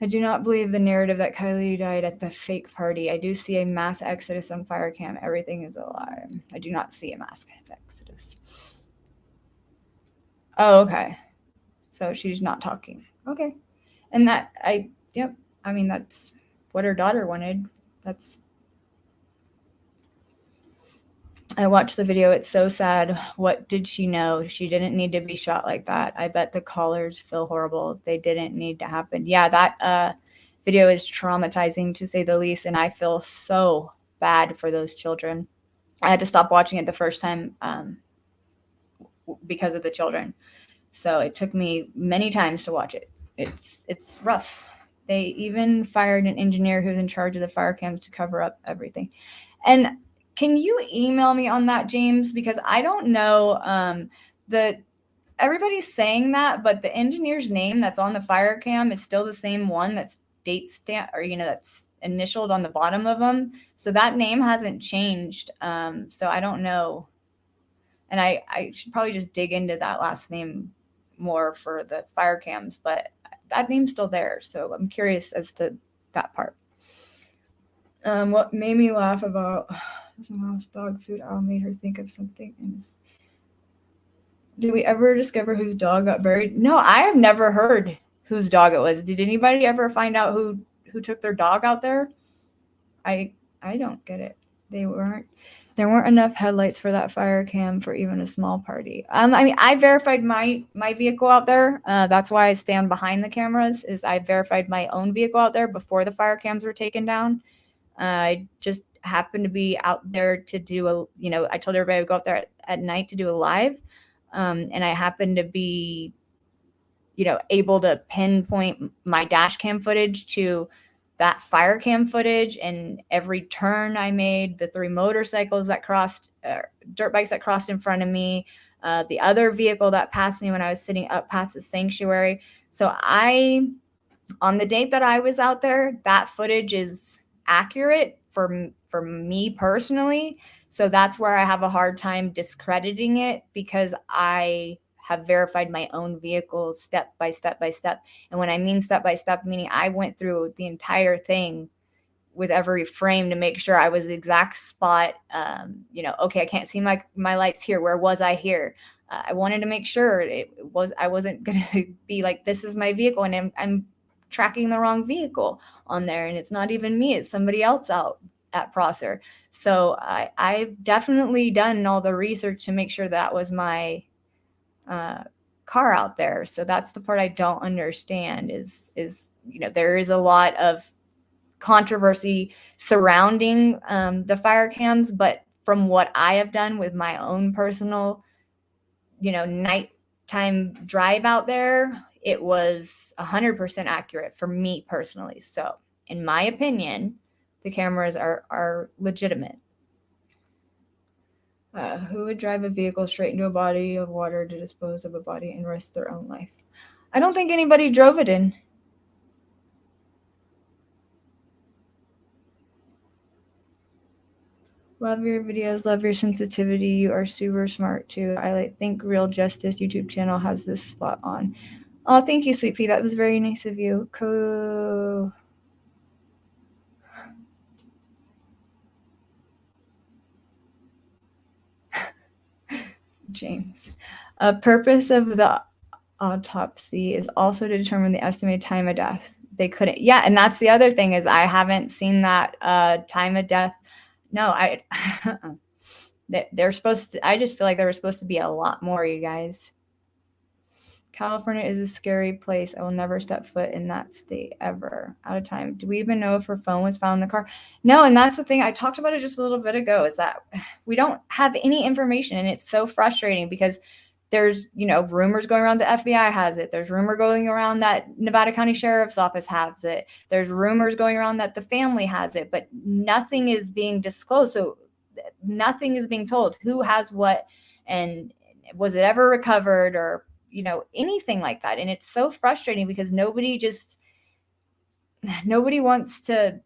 I do not believe the narrative that Kylie died at the fake party. I do see a mass exodus on fire cam. Everything is a lie. I do not see a mass exodus. Oh, okay. So she's not talking. Okay. And yep. I mean, that's what her daughter wanted. I watched the video. It's so sad. What did she know? She didn't need to be shot like that. I bet the callers feel horrible. They didn't need to happen. Yeah, that video is traumatizing to say the least. And I feel so bad for those children. I had to stop watching it the first time because of the children. So it took me many times to watch it. It's rough. They even fired an engineer who's in charge of the fire cams to cover up everything. And can you email me on that, James? Because I don't know. Everybody's saying that, but the engineer's name that's on the fire cam is still the same one that's date stamp, or that's initialed on the bottom of them. So that name hasn't changed. So I don't know. And I should probably just dig into that last name more for the fire cams, but that name's still there. So I'm curious as to that part. What made me laugh about somehow dog food owl made her think of something. Did we ever discover whose dog got buried? No, I have never heard whose dog it was. Did anybody ever find out who took their dog out there? I don't get it. There weren't enough headlights for that fire cam for even a small party. I mean, I verified my vehicle out there. That's why I stand behind the cameras. Is I verified my own vehicle out there before the fire cams were taken down. I just happened to be out there to do I told everybody I would go out there at night to do a live. And I happened to be, able to pinpoint my dash cam footage to that fire cam footage, and every turn I made, the 3 motorcycles that crossed, dirt bikes that crossed in front of me, the other vehicle that passed me when I was sitting up past the sanctuary. So on the date that I was out there, that footage is accurate for me personally. So that's where I have a hard time discrediting it, because I have verified my own vehicle step by step by step. And when I mean step by step, meaning I went through the entire thing with every frame to make sure I was the exact spot. Okay, I can't see my lights here. Where was I here? I wanted to make sure I wasn't going to be like, this is my vehicle and I'm tracking the wrong vehicle on there. And it's not even me, it's somebody else out at Prosser. So I've definitely done all the research to make sure that was my car out there. So that's the part I don't understand is there is a lot of controversy surrounding the fire cams, but from what I have done with my own personal, nighttime drive out there, it was 100% accurate for me personally. So in my opinion, the cameras are legitimate. Who would drive a vehicle straight into a body of water to dispose of a body and risk their own life? I don't think anybody drove it in. Love your videos. Love your sensitivity. You are super smart too. I think Real Justice YouTube channel has this spot on. Oh, thank you, Sweet Pea. That was very nice of you. Cool. James. A purpose of the autopsy is also to determine the estimated time of death. They couldn't. Yeah, and that's the other thing is I haven't seen that time of death. No, they're supposed to. I just feel like there was supposed to be a lot more, you guys. California is a scary place. I will never step foot in that state ever. Out of time. Do we even know if her phone was found in the car? No, and that's the thing. I talked about it just a little bit ago, is that we don't have any information, and it's so frustrating because there's, rumors going around the FBI has it. There's rumor going around that Nevada County Sheriff's Office has it. There's rumors going around that the family has it, but nothing is being disclosed. So nothing is being told who has what, and was it ever recovered, or anything like that. And it's so frustrating because nobody wants to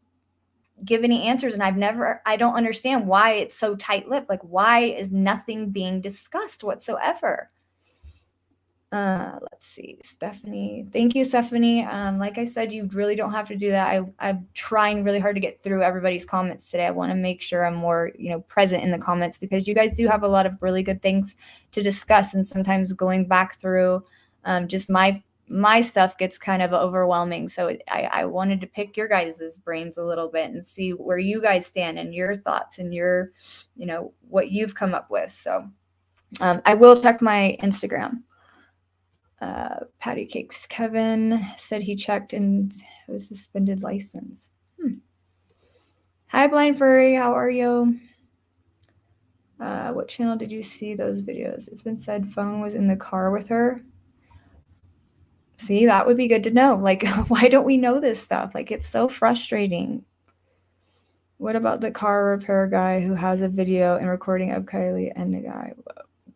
give any answers. And I don't understand why it's so tight-lipped. Like, why is nothing being discussed whatsoever? Let's see, Stephanie. Thank you, Stephanie. Like I said, you really don't have to do that. I'm trying really hard to get through everybody's comments today. I want to make sure I'm more, present in the comments, because you guys do have a lot of really good things to discuss. And sometimes going back through just my stuff gets kind of overwhelming. So I wanted to pick your guys' brains a little bit and see where you guys stand and your thoughts and your, what you've come up with. So I will check my Instagram. Patty Cakes. Kevin said he checked and was suspended license. Hi, Blind Furry. How are you? What channel did you see those videos? It's been said phone was in the car with her. See, that would be good to know. Like, why don't we know this stuff? Like, it's so frustrating. What about the car repair guy who has a video and recording of Kylie and the guy?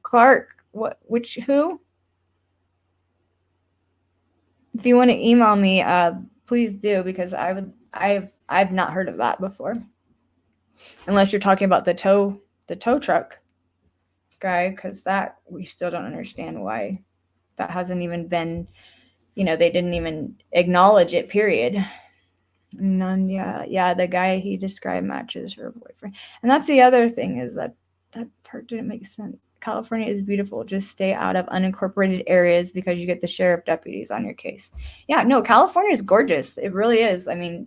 Clark. What? Who? If you want to email me, please do, because I've not heard of that before. Unless you're talking about the tow truck guy, because that we still don't understand why that hasn't even been, they didn't even acknowledge it, period. None, yeah, the guy he described matches her boyfriend. And that's the other thing, is that part didn't make sense. California is beautiful. Just stay out of unincorporated areas because you get the sheriff deputies on your case. Yeah, no, California is gorgeous. It really is. I mean,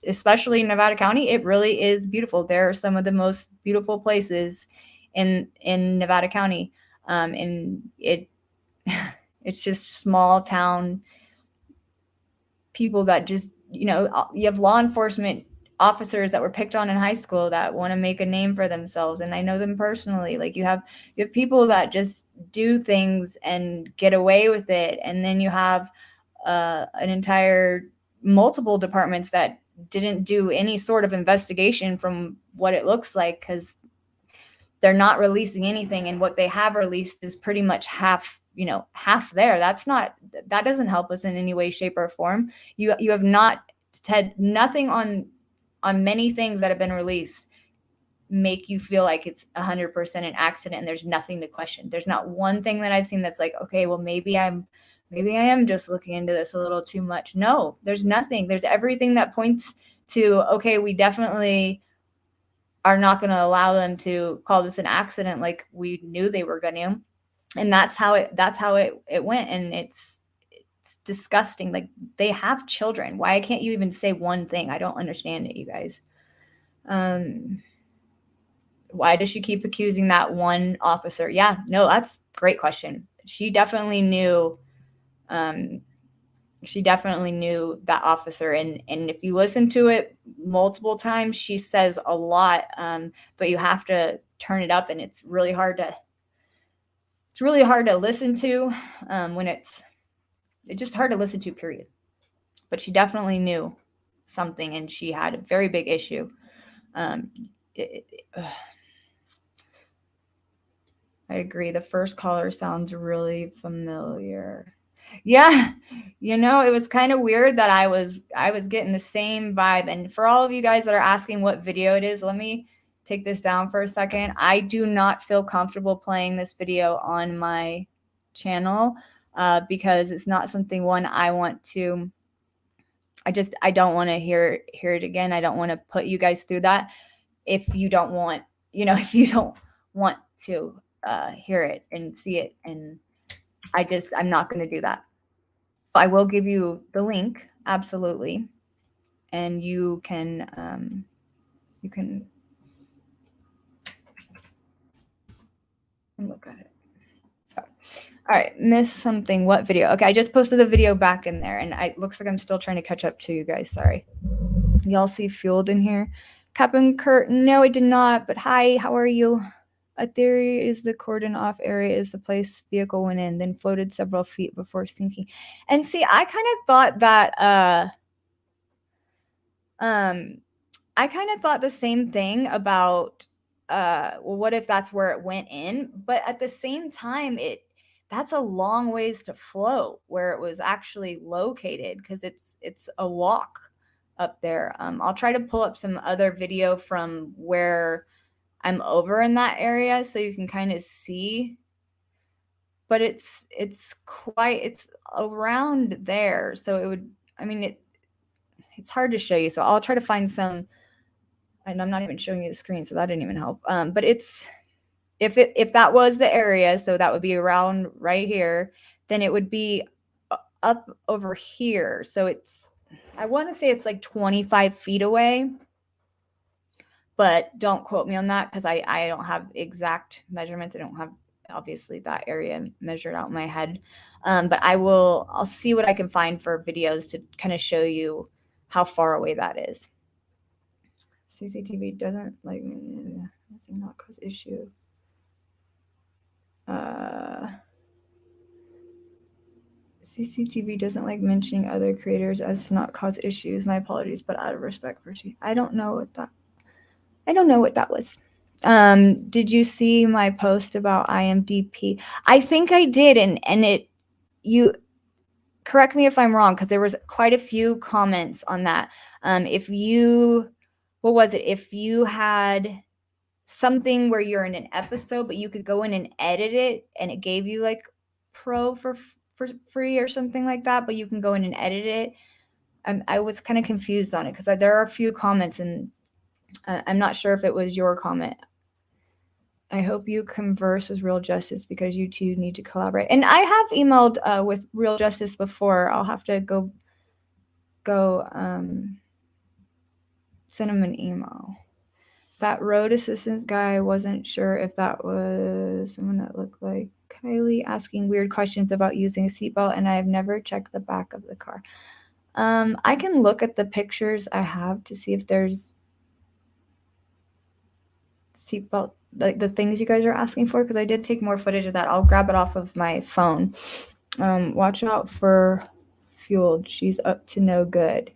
especially in Nevada County, it really is beautiful. There are some of the most beautiful places in Nevada County. And it's just small town people that just, you have law enforcement officers that were picked on in high school that want to make a name for themselves, and I know them personally. Like, you have people that just do things and get away with it, and then you have an entire multiple departments that didn't do any sort of investigation from what it looks like, because they're not releasing anything, and what they have released is pretty much half there. That doesn't help us in any way, shape, or form. You have not had nothing on many things that have been released make you feel like it's 100% an accident and there's nothing to question. There's not one thing that I've seen that's like, okay, well, maybe I am just looking into this a little too much. No, there's nothing. There's everything that points to, okay, we definitely are not going to allow them to call this an accident like we knew they were going to. And that's how it went. And it's disgusting. Like, they have children. Why can't you even say one thing? I don't understand it, you guys. Why does she keep accusing that one officer? Yeah, no, that's a great question. She definitely knew that officer. And if you listen to it multiple times, she says a lot, but you have to turn it up, and it's really hard to listen to when it's just hard to listen to, period. But she definitely knew something, and she had a very big issue. I agree. The first caller sounds really familiar. Yeah, it was kind of weird that I was getting the same vibe. And for all of you guys that are asking what video it is, let me take this down for a second. I do not feel comfortable playing this video on my channel because it's not something, I want to. I don't want to hear it again. I don't want to put you guys through that. If you don't want, to hear it and see it, and I'm not going to do that. I will give you the link, absolutely, and you can look at it. So, all right, missed something. What video? Okay, I just posted the video back in there, and it looks like I'm still trying to catch up to you guys. Sorry. Y'all see Fueled in here? Captain Kurt, no, I did not. But hi, how are you? A theory is the cordon off area is the place vehicle went in, then floated several feet before sinking. And see, I kind of thought that I kind of thought the same thing about well, what if that's where it went in? But at the same time, that's a long ways to float where it was actually located, because it's a walk up there. I'll try to pull up some other video from where I'm over in that area so you can kind of see. but it's around there. So it would, I mean, it's hard to show you. So I'll try to find some, and I'm not even showing you the screen, so that didn't even help. But it's, if that was the area, so that would be around right here, then it would be up over here. So it's, I want to say it's like 25 feet away, but don't quote me on that because I don't have exact measurements. I don't have obviously that area measured out in my head. But I'll see what I can find for videos to kind of show you how far away that is. CCTV doesn't like not cause issue. CCTV doesn't like mentioning other creators as to not cause issues. My apologies, but out of respect for you, I don't know what that was. Did you see my post about IMDb? I think I did, and you correct me if I'm wrong, because there was quite a few comments on that. What was it? If you had something where you're in an episode, but you could go in and edit it, and it gave you like pro for free or something like that, but you can go in and edit it. I was kind of confused on it because there are a few comments, and I'm not sure if it was your comment. I hope you converse with Real Justice because you two need to collaborate. And I have emailed with Real Justice before. I'll have to go send him an email. That road assistance guy, I wasn't sure if that was someone that looked like Kylie asking weird questions about using a seatbelt, and I have never checked the back of the car. I can look at the pictures I have to see if there's seatbelt, like the things you guys are asking for, because I did take more footage of that. I'll grab it off of my phone. Watch out for Fueled. She's up to no good.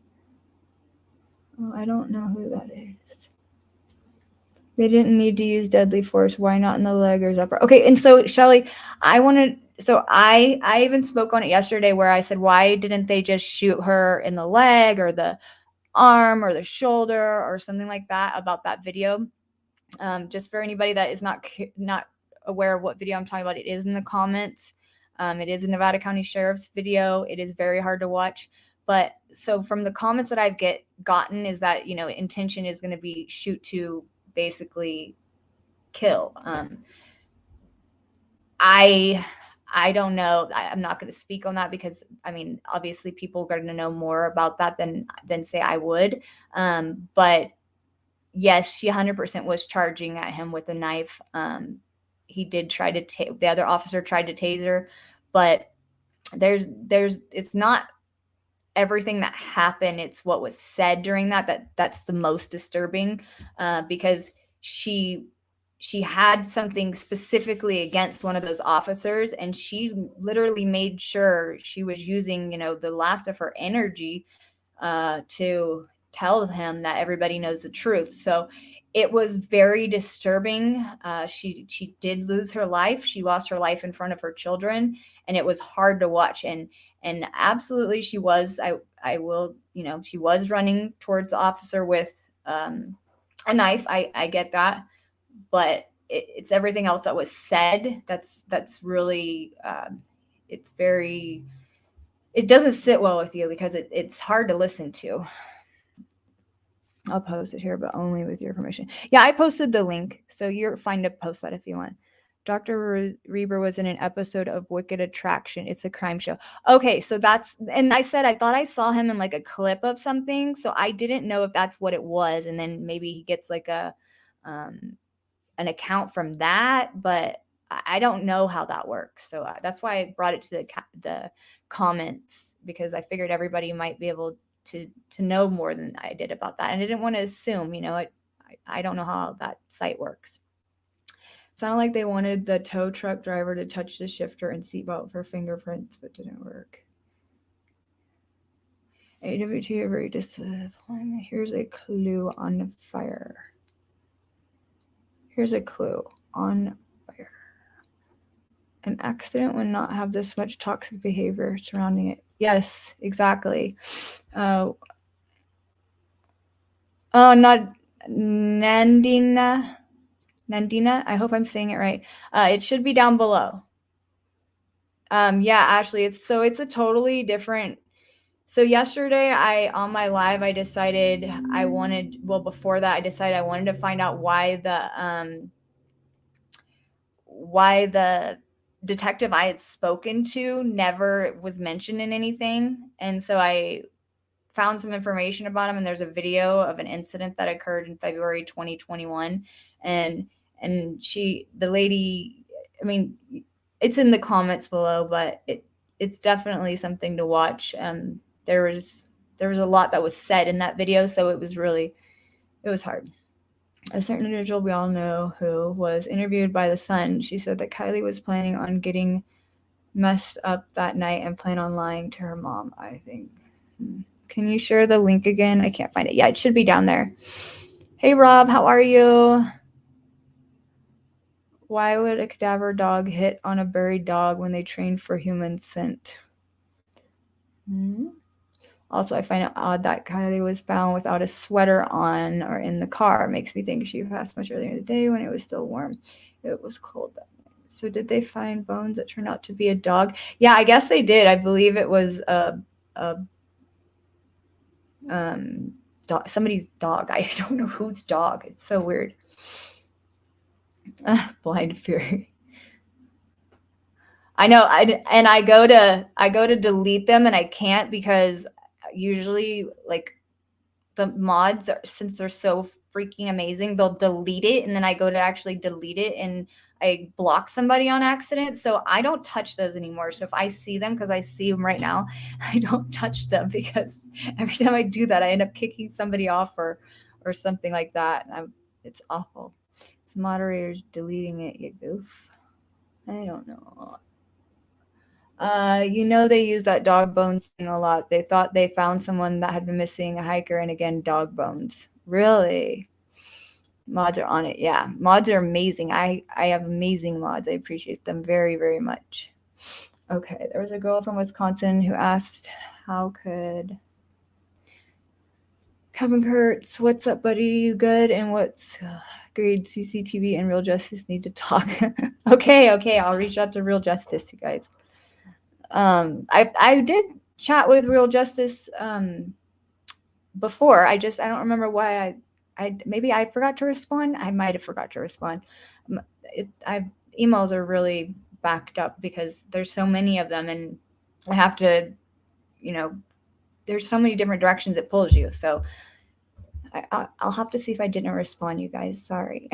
Oh, I don't know who that is. They didn't need to use deadly force. Why not in the leg or upper? Okay, and so Shelly, I even spoke on it yesterday where I said, why didn't they just shoot her in the leg or the arm or the shoulder or something like that about that video? Just for anybody that is not aware of what video I'm talking about, it is in the comments. It is a Nevada County Sheriff's video. It is very hard to watch. But so from the comments that I've gotten is that, intention is going to be shoot to basically kill. I don't know. I'm not going to speak on that because, obviously people are going to know more about that than say I would. But yes, she 100% was charging at him with a knife. He did try to the other officer tried to tase her, but it's not everything that happened. It's what was said during that's the most disturbing, because she had something specifically against one of those officers, and she literally made sure she was using, the last of her energy to tell him that everybody knows the truth. So it was very disturbing. She did lose her life. She lost her life in front of her children, and it was hard to watch. And absolutely, she was. I will. She was running towards the officer with a knife. I get that, but it's everything else that was said that's really. It's very. It doesn't sit well with you because it's hard to listen to. I'll post it here, but only with your permission. Yeah, I posted the link, so you're fine to post that if you want. Dr. Reber was in an episode of Wicked Attraction. It's a crime show. Okay, so and I said I thought I saw him in like a clip of something, so I didn't know if that's what it was, and then maybe he gets like an account from that, but I don't know how that works. So that's why I brought it to the comments, because I figured everybody might be able to know more than I did about that. And I didn't want to assume, I don't know how that site works. It sounded like they wanted the tow truck driver to touch the shifter and seatbelt for fingerprints, but didn't work. AWT very disappointing. Here's a clue on fire. Here's a clue on fire. An accident would not have this much toxic behavior surrounding it. Yes, exactly. Not Nandina. I hope I'm saying it right. It should be down below. Yeah, Ashley, it's a totally different. So yesterday on my live, I decided before that, I decided I wanted to find out why the detective I had spoken to never was mentioned in anything. And so I found some information about him, and there's a video of an incident that occurred in February 2021. And the lady, I mean, it's in the comments below, but it's definitely something to watch. There was a lot that was said in that video, so it was hard. A certain individual we all know who was interviewed by The Sun, she said that Kylie was planning on getting messed up that night and planned on lying to her mom, I think. Can you share the link again? I can't find it. Yeah, it should be down there. Hey, Rob, how are you? Why would a cadaver dog hit on a buried dog when they trained for human scent? Also, I find it odd that Kylie was found without a sweater on or in the car. It makes me think she passed much earlier in the day when it was still warm. It was cold that night. So did they find bones that turned out to be a dog? Yeah, I guess they did. I believe it was somebody's dog. I don't know whose dog. It's so weird. Blind Fury. I know. I go to delete them and I can't, because usually, like, the mods since they're so freaking amazing, they'll delete it, and then I go to actually delete it and I block somebody on accident. So I don't touch those anymore. So if I see them, because I see them right now, I don't touch them, because every time I do that, I end up kicking somebody off or something like that. It's awful. It's moderators deleting it, you goof. I don't know. They use that dog bones thing a lot. They thought they found someone that had been missing, a hiker, and again, dog bones. Really? Mods are on it. Yeah, mods are amazing. I have amazing mods. I appreciate them very, very much. Okay, there was a girl from Wisconsin who asked, how could Kevin Kurtz, what's up, buddy? You good? And what's grade CCTV and Real Justice need to talk? Okay, I'll reach out to Real Justice, you guys. I did chat with Real Justice before. I don't remember why maybe I forgot to respond. I might have forgot to respond. Emails are really backed up because there's so many of them, and I have to, there's so many different directions it pulls you. So I'll have to see if I didn't respond, you guys. Sorry.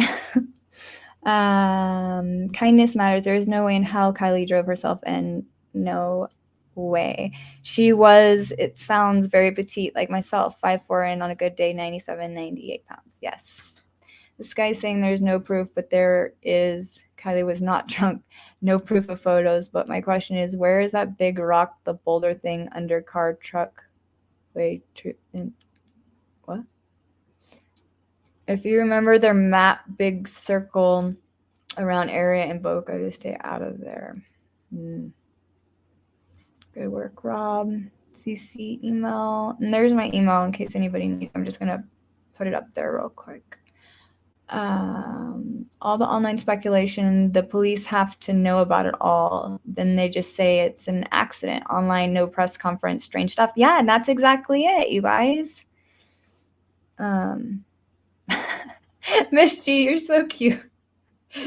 Kindness matters. There is no way in hell Kylie drove herself, and no way. She was, it sounds very petite, like myself, 5'4", and on a good day, 97, 98 pounds. Yes. This guy's saying there's no proof, but there is. Kylie was not drunk. No proof of photos. But my question is, where is that big rock, the boulder thing under car, truck? Wait, what? If you remember their map, big circle around area in Boca, to stay out of there. Good work, Rob. CC email. And there's my email in case anybody needs. I'm just going to put it up there real quick. All the online speculation, the police have to know about it all. Then they just say it's an accident. Online, no press conference, strange stuff. Yeah, and that's exactly it, you guys. Miss G, you're so cute.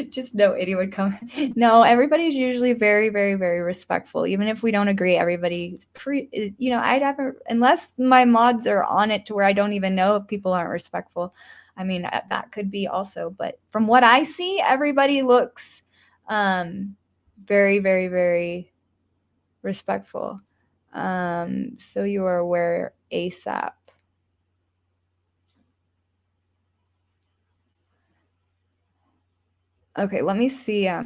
Just no idiot would come. No, everybody's usually very, very, very respectful. Even if we don't agree, everybody's I'd have unless my mods are on it to where I don't even know if people aren't respectful. I mean, that could be also, but from what I see, everybody looks very, very, very respectful. So you are aware ASAP. Okay, let me see. Let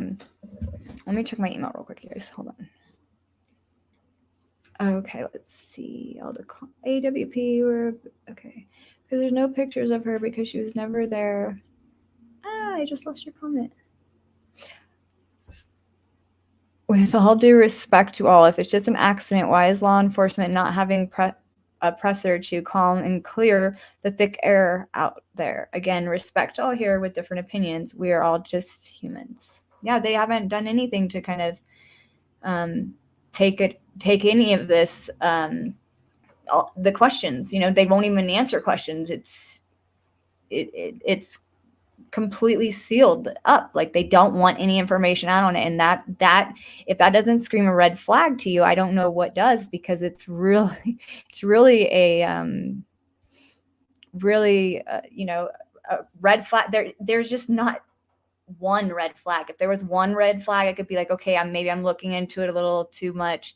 me check my email real quick, guys. Hold on. Okay, let's see. All the AWP were okay. Because there's no pictures of her because she was never there. I just lost your comment. With all due respect to all, if it's just an accident, why is law enforcement not having a presser to calm and clear the thick air out there? Again, respect all here with different opinions. We are all just humans. Yeah, they haven't done anything to kind of take any of this, the questions, they won't even answer questions. It's completely sealed up. Like, they don't want any information out on it. And that if that doesn't scream a red flag to you, I don't know what does, because it's really a red flag. There's just not one red flag. If there was one red flag, I could be like, okay, maybe I'm looking into it a little too much.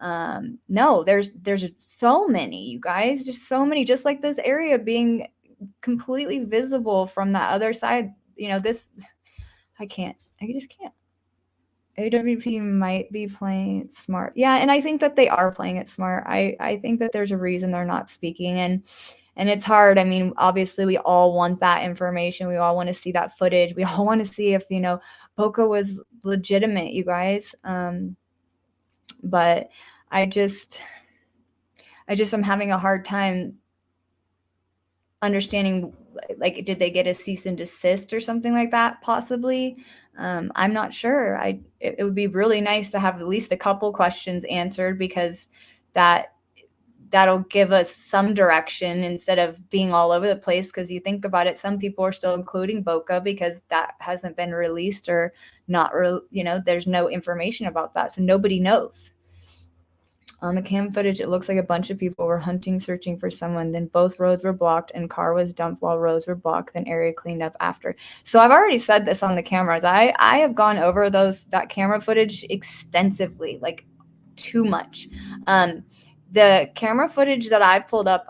No, there's so many, you guys, just so many, just like this area being completely visible from that other side. This, I just can't. AWP might be playing it smart. Yeah, and I think that they are playing it smart. I think that there's a reason they're not speaking, and it's hard. I mean, obviously we all want that information. We all want to see that footage. We all want to see if, Boca was legitimate, you guys. But I just am having a hard time understanding, like, did they get a cease and desist or something like that? Possibly. I'm not sure. It would be really nice to have at least a couple questions answered, because that'll give us some direction instead of being all over the place. Because you think about it, some people are still including Boca because that hasn't been released, or not, there's no information about that. So nobody knows. On the cam footage, it looks like a bunch of people were hunting, searching for someone. Then both roads were blocked and car was dumped while roads were blocked, then area cleaned up after. So I've already said this on the cameras. I have gone over that camera footage extensively, like too much. The camera footage that I pulled up,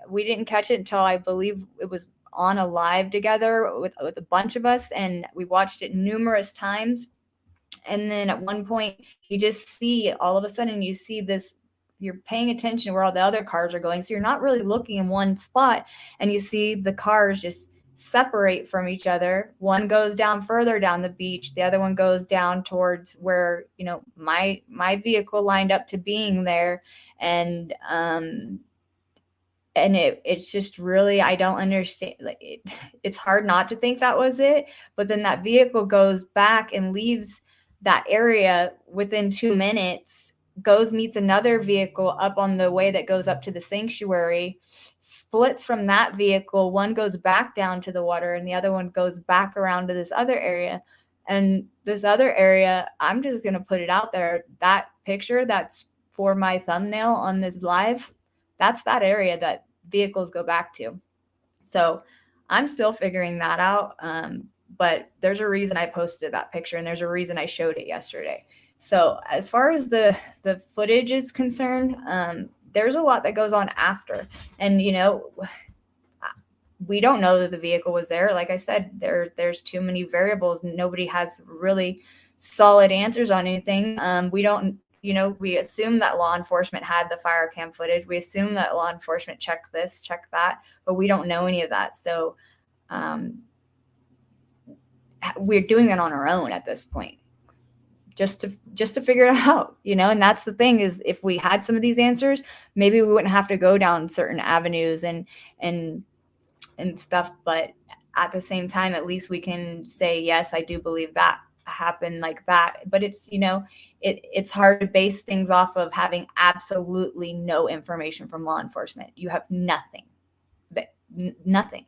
we didn't catch it until I believe it was on a live together with a bunch of us, and we watched it numerous times. And then at one point, you just see, all of a sudden, you see this, you're paying attention to where all the other cars are going. So you're not really looking in one spot, and you see the cars just separate from each other. One goes down further down the beach. The other one goes down towards where, my vehicle lined up to being there. And it's just really, I don't understand. Like, it's hard not to think that was it. But then that vehicle goes back and leaves that area within 2 minutes, meets another vehicle up on the way that goes up to the sanctuary, splits from that vehicle. One goes back down to the water and the other one goes back around to this other area. And this other area, I'm just going to put it out there. That picture that's for my thumbnail on this live, that's that area that vehicles go back to. So I'm still figuring that out. But there's a reason I posted that picture, and there's a reason I showed it yesterday. So as far as the footage is concerned, there's a lot that goes on after. And, we don't know that the vehicle was there. Like I said, there's too many variables. Nobody has really solid answers on anything. We don't, we assume that law enforcement had the fire cam footage. We assume that law enforcement checked this, checked that, but we don't know any of that. So, we're doing it on our own at this point, just to figure it out, and that's the thing, is if we had some of these answers, maybe we wouldn't have to go down certain avenues and stuff. But at the same time, at least we can say, yes, I do believe that happened like that. But it's, it's hard to base things off of having absolutely no information from law enforcement. You have nothing. Nothing.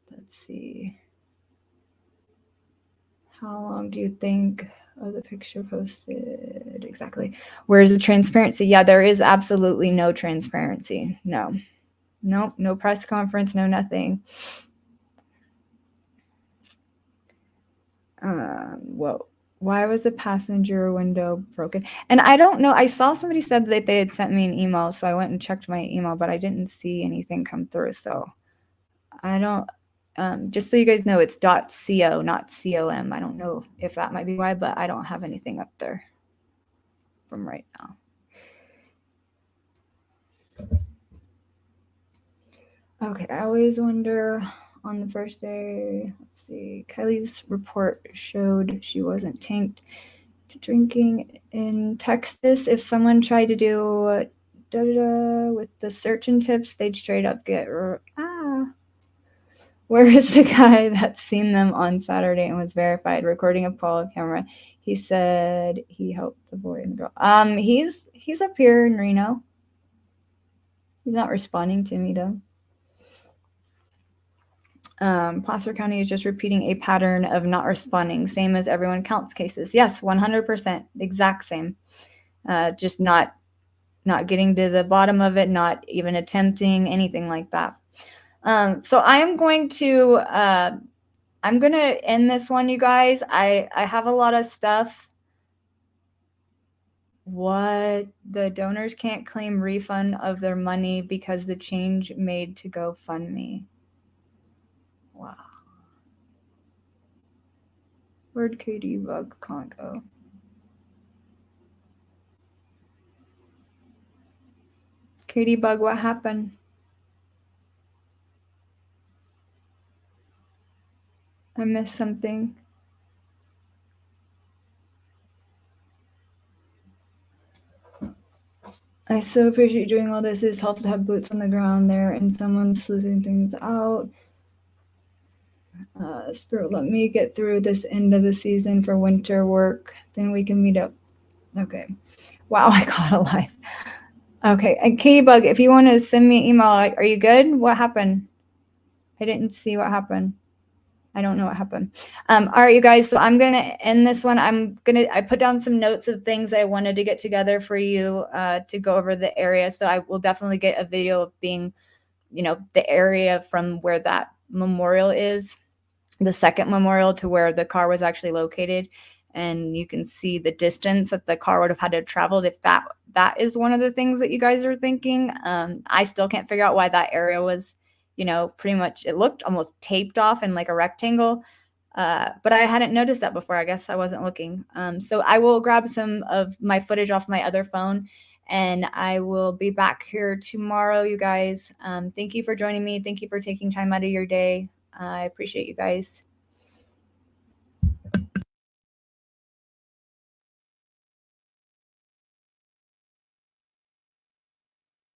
Let's see. How long do you think of the picture posted? Exactly. Where's the transparency? Yeah, there is absolutely no transparency. No. Nope. No press conference, no nothing. Whoa. Why was the passenger window broken? And I don't know. I saw somebody said that they had sent me an email, so I went and checked my email, but I didn't see anything come through. So I don't. Just so you guys know, it's .co, not .com. I don't know if that might be why, but I don't have anything up there from right now. Okay, I always wonder on the first day, let's see, Kylie's report showed she wasn't tanked to drinking in Texas. If someone tried to do with the searching tips, they'd straight up get Where is the guy that's seen them on Saturday and was verified recording a call camera? He said he helped the boy and the girl. He's up here in Reno. He's not responding to me though. Placer County is just repeating a pattern of not responding, same as everyone counts cases. Yes, 100%, exact same. Just not getting to the bottom of it, not even attempting anything like that. So I am going to I'm gonna end this one, you guys. I have a lot of stuff. What? The donors can't claim refund of their money because the change made to GoFundMe. Wow. Where'd Katie Bug can't go? Katie Bug, what happened? I missed something. I so appreciate you doing all this. It's helped to have boots on the ground there and someone sluicing things out. Spirit, let me get through this end of the season for winter work. Then we can meet up. Okay. Wow, I got a life. Okay. And Katie Bug, if you want to send me an email, are you good? What happened? I didn't see what happened. I don't know what happened. All right, you guys. So I'm gonna end this one. I put down some notes of things I wanted to get together for you to go over the area. So I will definitely get a video of being, the area from where that memorial is, the second memorial to where the car was actually located, and you can see the distance that the car would have had to travel if that is one of the things that you guys are thinking. I still can't figure out why that area was, pretty much, it looked almost taped off in like a rectangle. But I hadn't noticed that before. I guess I wasn't looking. So I will grab some of my footage off my other phone, and I will be back here tomorrow, you guys. Thank you for joining me. Thank you for taking time out of your day. I appreciate you guys.